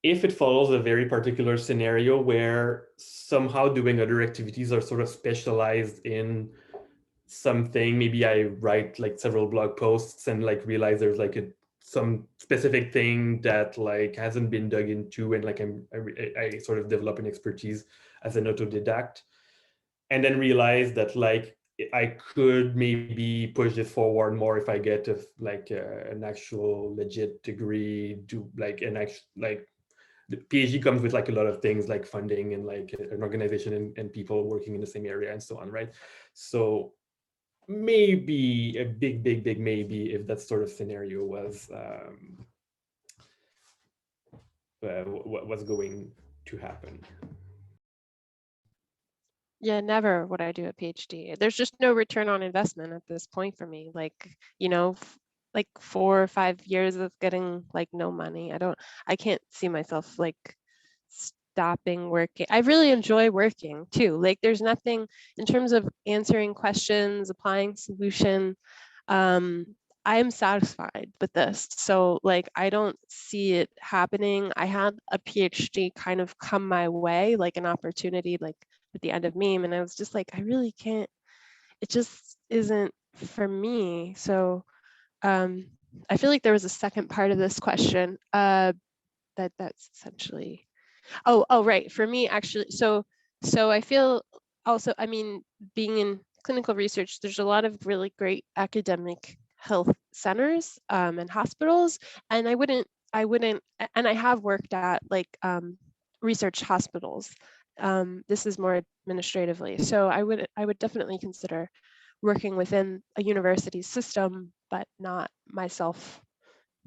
if it follows a very particular scenario where somehow doing other activities are sort of specialized in something. Maybe I write like several blog posts and like realize there's like some specific thing that like hasn't been dug into, and like I sort of develop an expertise as an autodidact, and then realize that like I could maybe push this forward more if I get an actual legit degree, do like an actual like the PhD comes with like a lot of things like funding and like an organization and people working in the same area and so on, right? So maybe a big maybe if that sort of scenario was what was going to happen. Yeah, never would I do a PhD. There's just no return on investment at this point for me. Like, you know, like 4 or 5 years of getting like no money. I can't see myself like stopping working. I really enjoy working too. Like there's nothing in terms of answering questions, applying solution. I am satisfied with this. So like, I don't see it happening. I had a PhD kind of come my way, like an opportunity, like at the end of meme. And I was just like, I really can't, it just isn't for me. So I feel like there was a second part of this question that's essentially, right. For me, actually, so I feel also, I mean, being in clinical research, there's a lot of really great academic health centers and hospitals, and I wouldn't, and I have worked at like research hospitals. This is more administratively, so I would definitely consider working within a university system, but not myself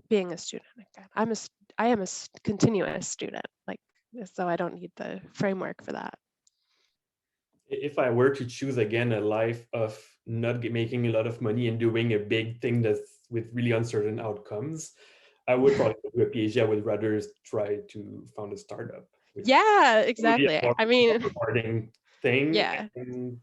being a student. Again, I am a continuous student, like, so I don't need the framework for that. If I were to choose again a life of not making a lot of money and doing a big thing that's with really uncertain outcomes, I would probably do a PhD. I would rather try to found a startup. Yeah, exactly. I mean, rewarding thing. Yeah. And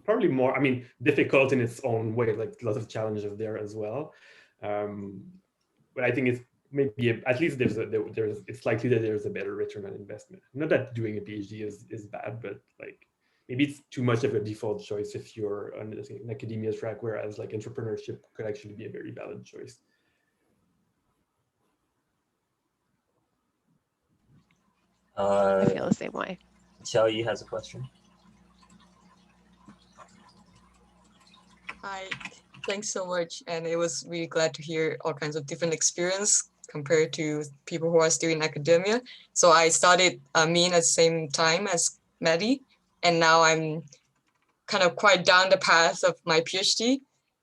probably more, I mean, difficult in its own way, like lots of challenges there as well. But I think it's maybe at least it's likely that there's a better return on investment. Not that doing a PhD is bad, but like maybe it's too much of a default choice if you're on an academia track, whereas like entrepreneurship could actually be a very valid choice. I feel the same way. Xiao Yi has a question. Hi, thanks so much. And it was really glad to hear all kinds of different experience compared to people who are still in academia. So I started MEAN at the same time as Mehdi, and now I'm kind of quite down the path of my PhD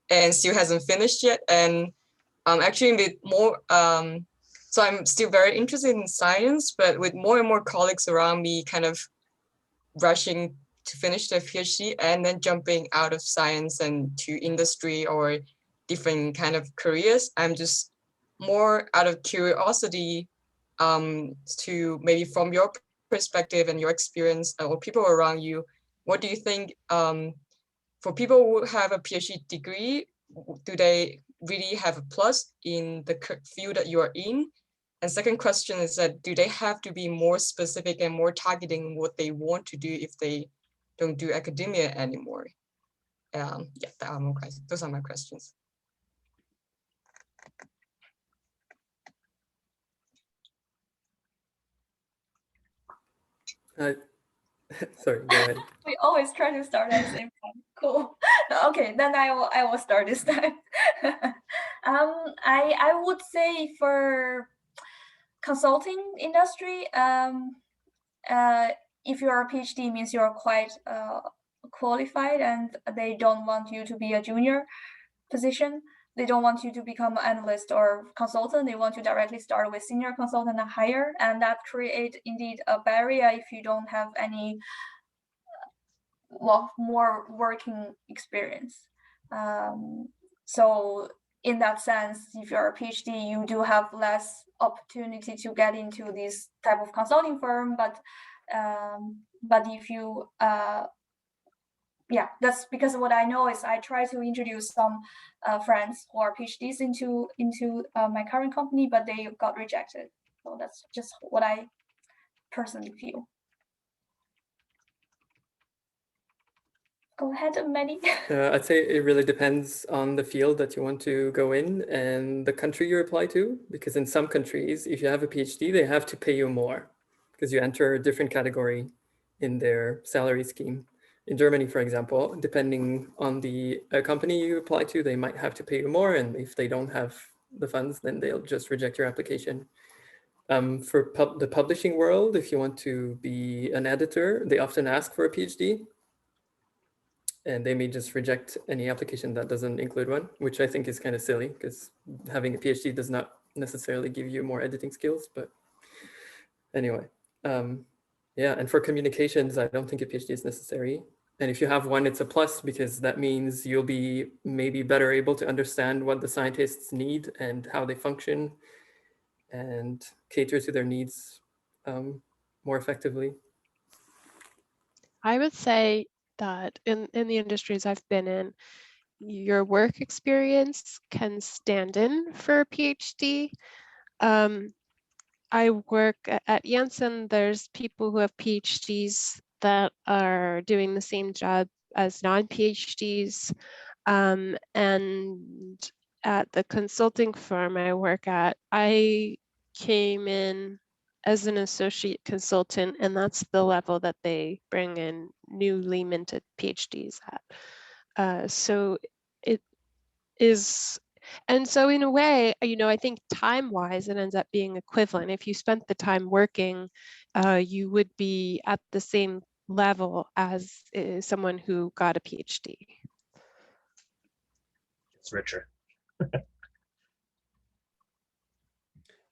and still hasn't finished yet. And I'm actually a bit more, so I'm still very interested in science, but with more and more colleagues around me kind of rushing to finish their PhD and then jumping out of science and to industry or different kind of careers. I'm just more out of curiosity to maybe from your perspective and your experience or people around you, what do you think for people who have a PhD degree, do they really have a plus in the field that you are in? And second question is that, do they have to be more specific and more targeting what they want to do if they don't do academia anymore? Yeah, those are my questions. Sorry, go ahead. We always try to start at the same time. Cool. Okay, then I will start this time. I would say for consulting industry, if you're a PhD, means you're quite qualified, and they don't want you to be a junior position. They don't want you to become an analyst or consultant. They want you directly start with senior consultant and higher, and that creates indeed a barrier if you don't have any more working experience. So in that sense, if you're a PhD, you do have less opportunity to get into this type of consulting firm. But if you yeah, that's because what I know is I try to introduce some friends who are PhDs into my current company, but they got rejected. So that's just what I personally feel. Go ahead, Mehdi. I'd say it really depends on the field that you want to go in and the country you apply to, because in some countries, if you have a PhD, they have to pay you more because you enter a different category in their salary scheme. In Germany, for example, depending on the company you apply to, they might have to pay you more. And if they don't have the funds, then they'll just reject your application. For the publishing world, if you want to be an editor, they often ask for a PhD. And they may just reject any application that doesn't include one, which I think is kind of silly because having a PhD does not necessarily give you more editing skills. But anyway, yeah. And for communications, I don't think a PhD is necessary. And if you have one, it's a plus because that means you'll be maybe better able to understand what the scientists need and how they function and cater to their needs more effectively. I would say that in the industries I've been in, your work experience can stand in for a PhD. I work at Janssen, there's people who have PhDs that are doing the same job as non-PhDs. And at the consulting firm I work at, I came in as an associate consultant, and that's the level that they bring in newly minted PhDs at. So it is, and so in a way, you know, I think time-wise, it ends up being equivalent. If you spent the time working, you would be at the same level as someone who got a PhD. It's richer.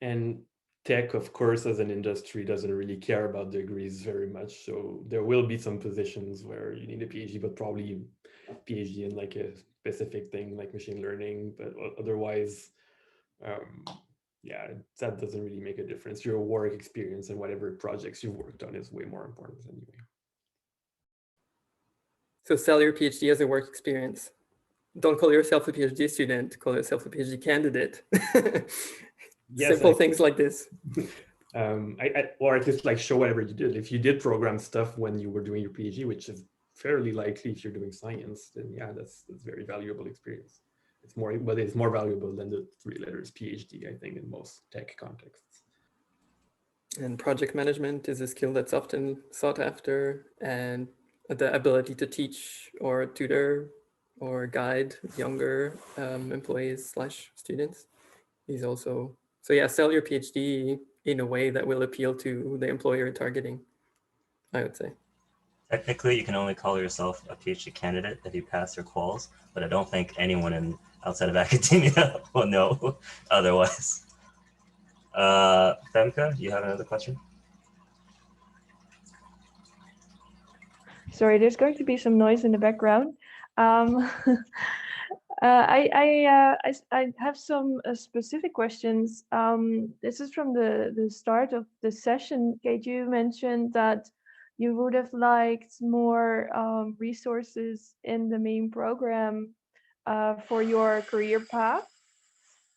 And tech, of course, as an industry, doesn't really care about degrees very much. So there will be some positions where you need a PhD, but probably PhD in like a specific thing like machine learning. But otherwise, yeah, that doesn't really make a difference. Your work experience and whatever projects you've worked on is way more important anyway. So sell your PhD as a work experience. Don't call yourself a PhD student, call yourself a PhD candidate. simple things like this. Or at least like show whatever you did. If you did program stuff when you were doing your PhD, which is fairly likely if you're doing science, then yeah, that's very valuable experience. It's more, but it's more valuable than the 3 letters PhD, I think, in most tech contexts. And project management is a skill that's often sought after, and the ability to teach or tutor or guide younger employees / students is also, so yeah, sell your PhD in a way that will appeal to the employer you're targeting, I would say. Technically, you can only call yourself a PhD candidate if you pass your quals, but I don't think anyone outside of academia will know otherwise. Femke, you have another question? Sorry, there's going to be some noise in the background. I have some specific questions. This is from the start of the session. Kate, you mentioned that you would have liked more resources in the main program for your career path.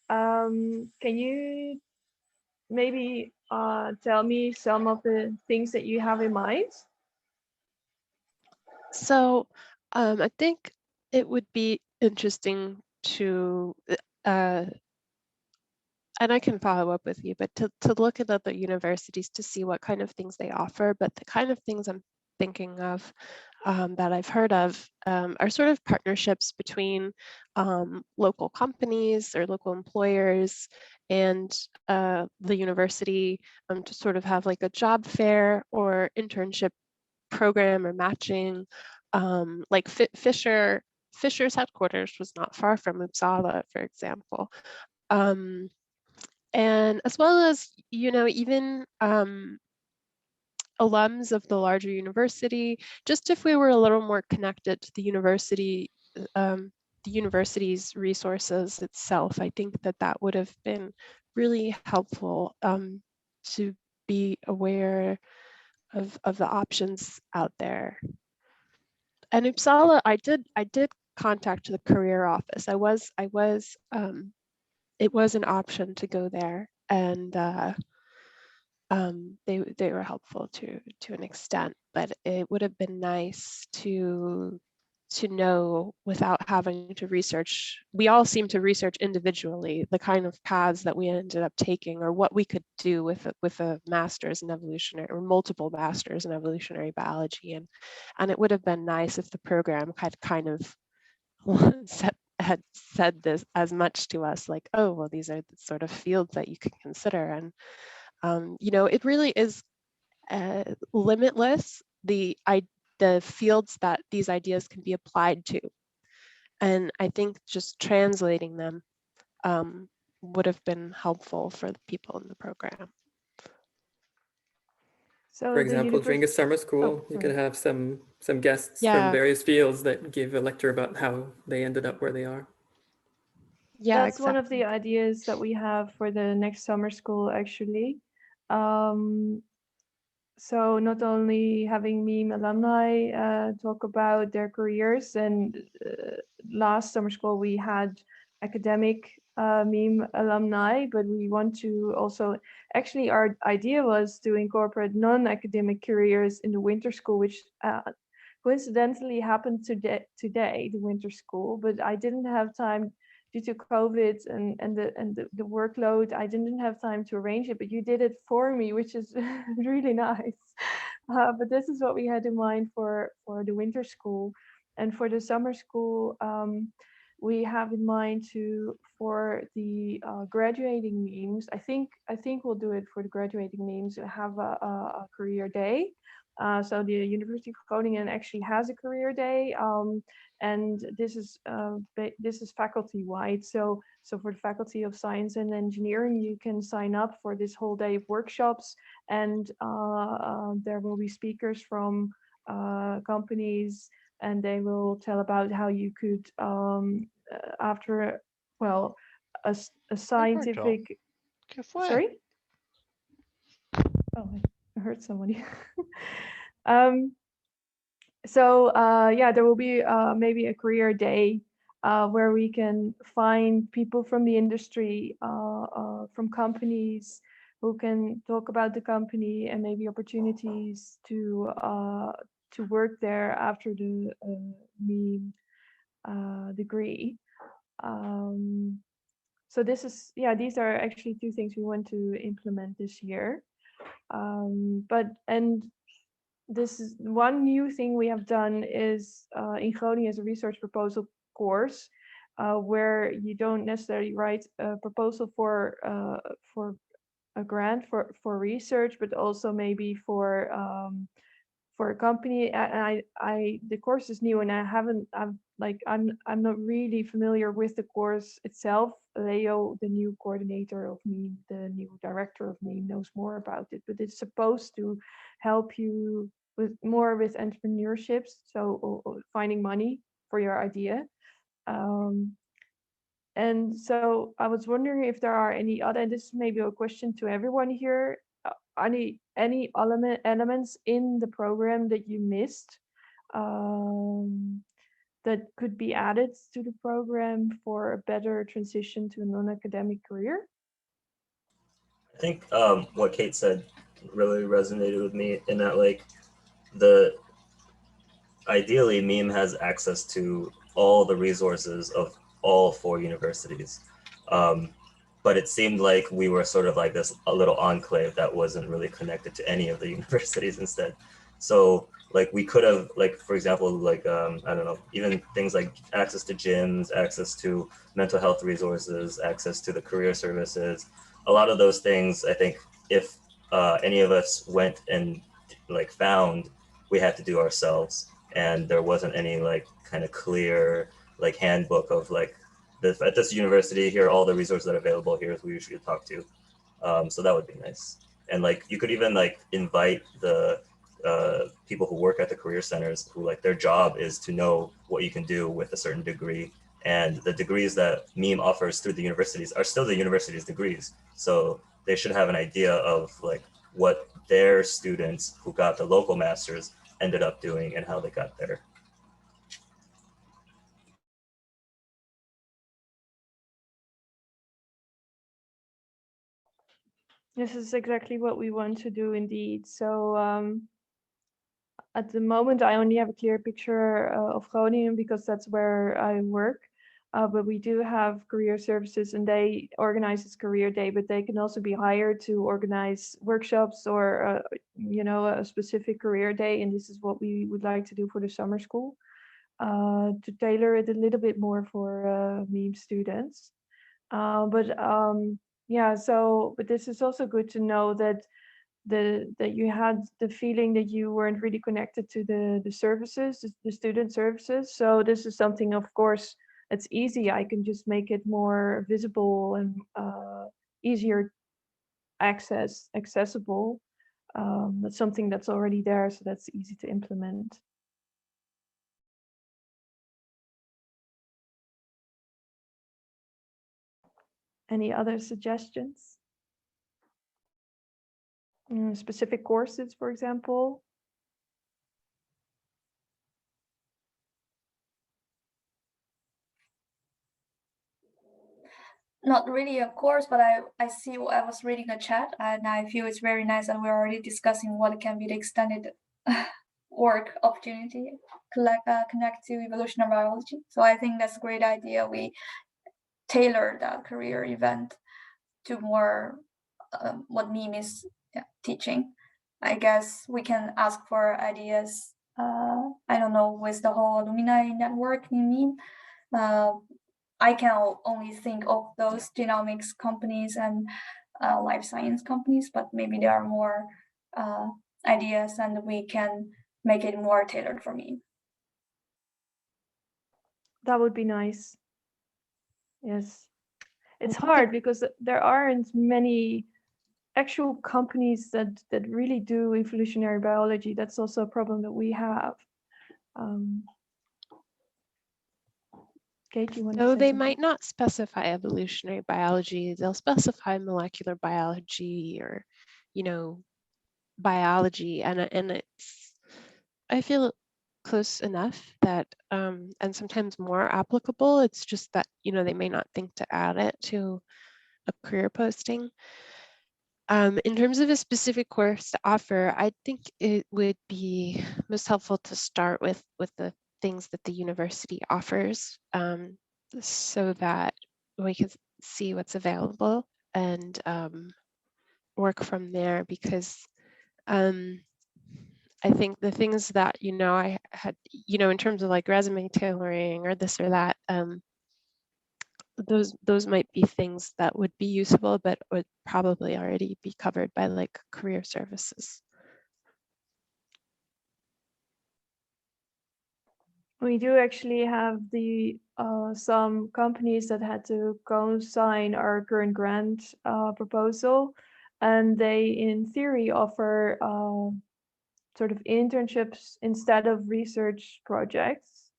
Can you maybe tell me some of the things that you have in mind? So I think it would be interesting to, and I can follow up with you, but to look at other universities to see what kind of things they offer. But the kind of things I'm thinking of that I've heard of are sort of partnerships between local companies or local employers and the university to sort of have like a job fair or internship program or matching. Like Fisher's headquarters was not far from Uppsala, for example. And as well as, even alums of the larger university, just if we were a little more connected to the university's resources itself, I think that would have been really helpful to be aware of the options out there. And Uppsala, I did contact the career office. It was an option to go there, and they were helpful to an extent. But it would have been nice to know without having to research. We all seem to research individually the kind of paths that we ended up taking, or what we could do with a master's in evolutionary or multiple masters in evolutionary biology, and it would have been nice if the program had kind of had said this as much to us, like, oh, well, these are the sort of fields that you can consider. And it really is limitless, the fields that these ideas can be applied to. And I think just translating them would have been helpful for the people in the program. So for example, during a summer school, you could have some guests from various fields that give a lecture about how they ended up where they are. Yeah, that's exactly one of the ideas that we have for the next summer school, actually. So not only having MEME alumni talk about their careers, and last summer school we had academic MEME alumni, but we want to also, actually our idea was to incorporate non-academic careers in the winter school, which coincidentally happened today, the winter school, but I didn't have time due to COVID and the workload. I didn't have time to arrange it, but you did it for me, which is really nice. But this is what we had in mind for the winter school. And for the summer school, we have in mind for the graduating MEMEs. I think we'll do it for the graduating MEMEs, have a career day. So the University of Groningen actually has a career day, and this is faculty wide. So for the Faculty of Science and Engineering, you can sign up for this whole day of workshops, and there will be speakers from companies, and they will tell about how you could after a scientific. Sorry. Oh, I heard somebody. So yeah, there will be maybe a career day where we can find people from the industry, from companies, who can talk about the company and maybe opportunities to work there after the MEAM degree. So this is, yeah, these are actually two things we want to implement this year. And this is one new thing we have done is in Groningen is a research proposal course, where you don't necessarily write a proposal for a grant for research, but also maybe for a company. And the course is new, and I'm not really familiar with the course itself. Leo, the new coordinator of MEAM, the new director of MEAM, knows more about it, but it's supposed to help you with entrepreneurship, so finding money for your idea. And so I was wondering if there are any other, and this is maybe a question to everyone here, any elements in the program that you missed, that could be added to the program for a better transition to a non-academic career? I think what Kate said really resonated with me in that, like, ideally MEAM has access to all the resources of all 4 universities. But it seemed like we were sort of like this a little enclave that wasn't really connected to any of the universities instead. So like we could have, like, for example, like, I don't know, even things like access to gyms, access to mental health resources, access to the career services. A lot of those things, I think if any of us went and like found, we had to do ourselves. And there wasn't any like kind of clear like handbook of like, at this university, here are all the resources that are available, here's who you should talk to. So that would be nice. And like, you could even like invite the people who work at the career centers who like their job is to know what you can do with a certain degree. And the degrees that MEAM offers through the universities are still the university's degrees. So they should have an idea of like what their students who got the local masters ended up doing and how they got there. This is exactly what we want to do indeed. So at the moment, I only have a clear picture of Groningen because that's where I work. But we do have career services, and they organize this career day, but they can also be hired to organize workshops or, you know, a specific career day. And this is what we would like to do for the summer school, to tailor it a little bit more for MEAM students. Yeah, so, but this is also good to know that that you had the feeling that you weren't really connected to the services, the student services. So this is something, of course, it's easy. I can just make it more visible and easier accessible. That's something that's already there, so that's easy to implement. Any other suggestions? Specific courses, for example? Not really a course, but I was reading a chat and I feel it's very nice, and we're already discussing what can be the extended work opportunity connect to evolutionary biology. So I think that's a great idea. We tailor that career event to more what MEAM is teaching. I guess we can ask for ideas. I don't know, with the whole alumni network in MEAM. I can only think of those genomics companies and life science companies, but maybe there are more ideas and we can make it more tailored for me. That would be nice. Yes. It's hard because there aren't many actual companies that really do evolutionary biology. That's also a problem that we have. Kate, you want to say they something? might not specify evolutionary biology. They'll specify molecular biology or, you know, biology, and it's, I feel close enough that, and sometimes more applicable. It's just that, they may not think to add it to a career posting. In terms of a specific course to offer, I think it would be most helpful to start with the things that the university offers, so that we can see what's available and work from there, because I think the things that, I had, in terms of like resume tailoring or this or that, those might be things that would be useful, but would probably already be covered by like career services. We do actually have the some companies that had to co-sign our current grant proposal, and they in theory offer sort of internships instead of research projects.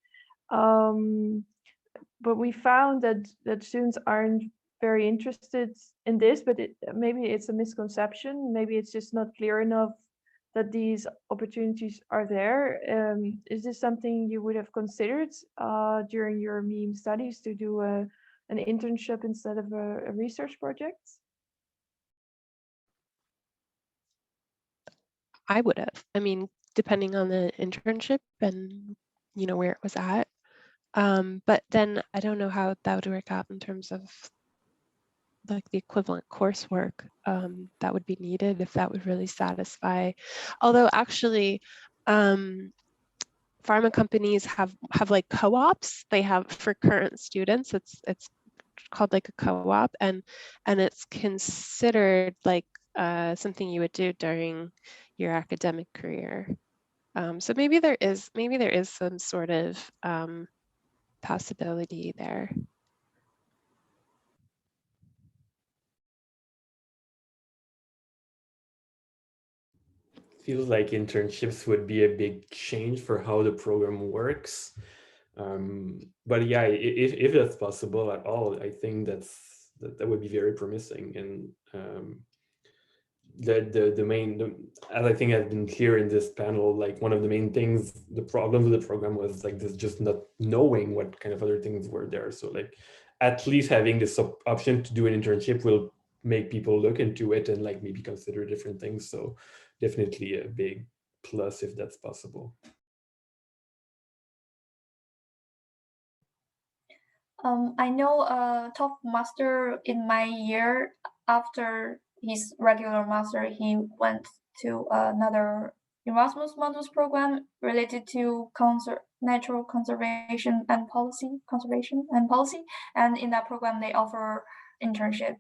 But we found that students aren't very interested in this, but maybe it's a misconception. Maybe it's just not clear enough that these opportunities are there. Is this something you would have considered during your meme studies, to do an internship instead of a research project? I would have. I mean, depending on the internship and where it was at. But then I don't know how that would work out in terms of like the equivalent coursework that would be needed, if that would really satisfy. Although actually, pharma companies have like co-ops. They have for current students. It's called like a co-op, and it's considered like something you would do during your academic career. So maybe there is some sort of possibility there. Feels like internships would be a big change for how the program works. But yeah, if that's possible at all, I think that would be very promising. And the main, as I think I've been clear in this panel, like one of the main things, the problems with the program was like this, just not knowing what kind of other things were there. So like at least having this option to do an internship will make people look into it and like maybe consider different things. So definitely a big plus if that's possible. I know a top master in my year, after his regular master, he went to another Erasmus Mundus program related to natural conservation and policy. And in that program, they offer internship.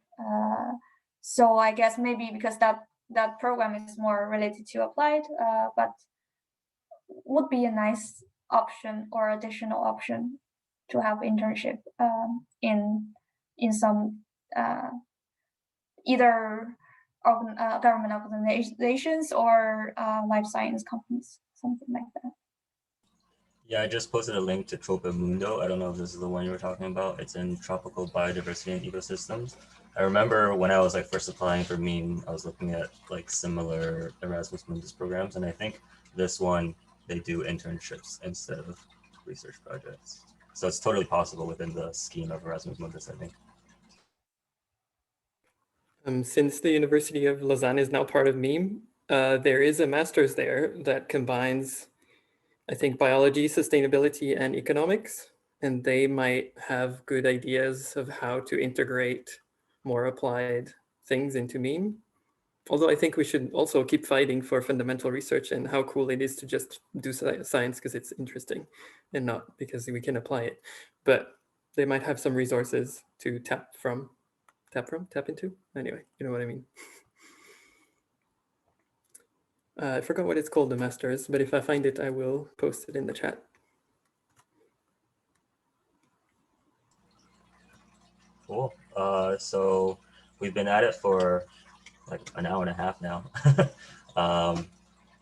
So I guess maybe because that program is more related to applied, but would be a nice option or additional option to have internship in some either government organizations or life science companies, something like that. Yeah, I just posted a link to Tropomundo. I don't know if this is the one you were talking about. It's in tropical biodiversity and ecosystems. I remember when I was like first applying for MEME, I was looking at like similar Erasmus Mundus programs, and I think this one, they do internships instead of research projects. So it's totally possible within the scheme of Erasmus Mundus, I think. Since the University of Lausanne is now part of MEME, there is a master's there that combines, I think, biology, sustainability, and economics, and they might have good ideas of how to integrate more applied things into MEME. Although I think we should also keep fighting for fundamental research and how cool it is to just do science because it's interesting and not because we can apply it. But they might have some resources to tap into. Anyway, you know what I mean. I forgot what it's called, the masters, but if I find it, I will post it in the chat. Cool. So we've been at it for like an hour and a half now.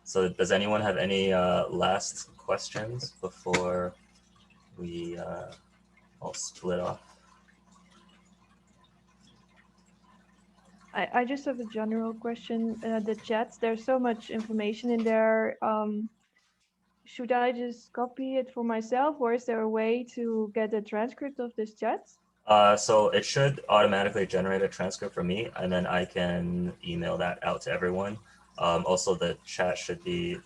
So does anyone have any last questions before we all split off? I just have a general question. The chats, there's so much information in there. should I just copy it for myself, or is there a way to get a transcript of this chat? So it should automatically generate a transcript for me, and then I can email that out to everyone. Also, the chat should be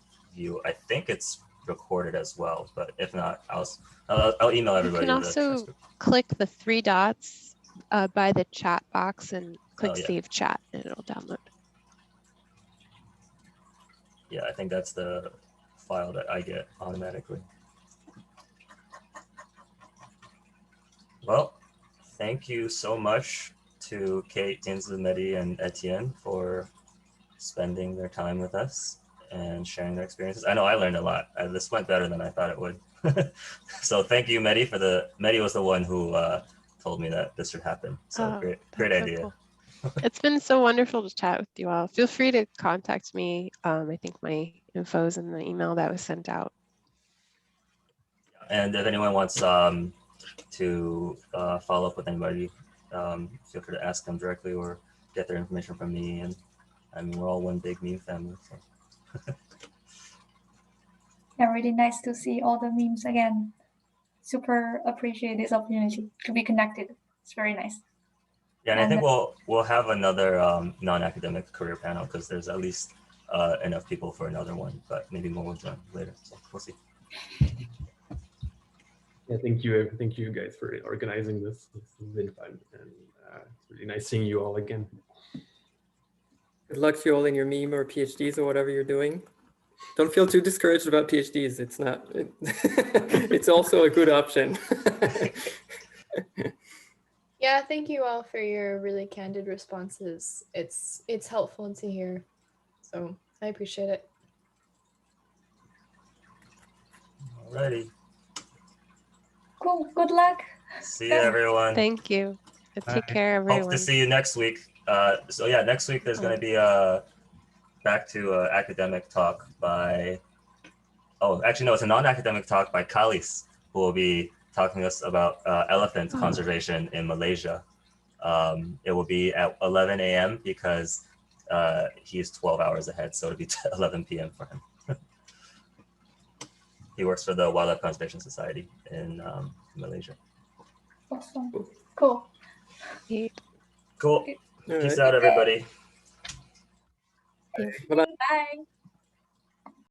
I think it's recorded as well, but if not, I'll email everybody. You can also click the 3 dots by the chat box and click Save Chat, and it'll download. Yeah, I think that's the file that I get automatically. Well, thank you so much to Kate, Jingzi, Mehdi, and Étienne for spending their time with us and sharing their experiences. I know I learned a lot. This went better than I thought it would. So thank you, Mehdi, Mehdi was the one who told me that this should happen. So great idea. So cool. It's been so wonderful to chat with you all. Feel free to contact me. I think my info is in the email that was sent out. And if anyone wants to follow up with anybody, feel free to ask them directly or get their information from me. And I mean, we're all one big meme family. So. Yeah, really nice to see all the memes again. Super appreciate this opportunity to be connected. It's very nice. Yeah, and I think we'll have another non-academic career panel because there's at least enough people for another one, but maybe more will join later. So we'll see. Yeah, thank you guys for organizing this. This has been fun, and it's really nice seeing you all again. Good luck to you all in your meme or PhDs or whatever you're doing. Don't feel too discouraged about PhDs. It's not. It's also a good option. Yeah, thank you all for your really candid responses. It's helpful to hear, so I appreciate it. Alrighty. Cool. Good luck. See you, everyone. Thank you. Take care, everyone. Hope to see you next week. So yeah, next week there's going to be back to academic talk by. Oh, actually no, it's a non-academic talk by Kalis, who will be talking to us about elephant conservation in Malaysia. It will be at 11 a.m. because he's 12 hours ahead, so it'll be 11 p.m. for him. He works for the Wildlife Conservation Society in Malaysia. Awesome. Cool. Cool. Peace out, everybody. Bye-bye. Bye.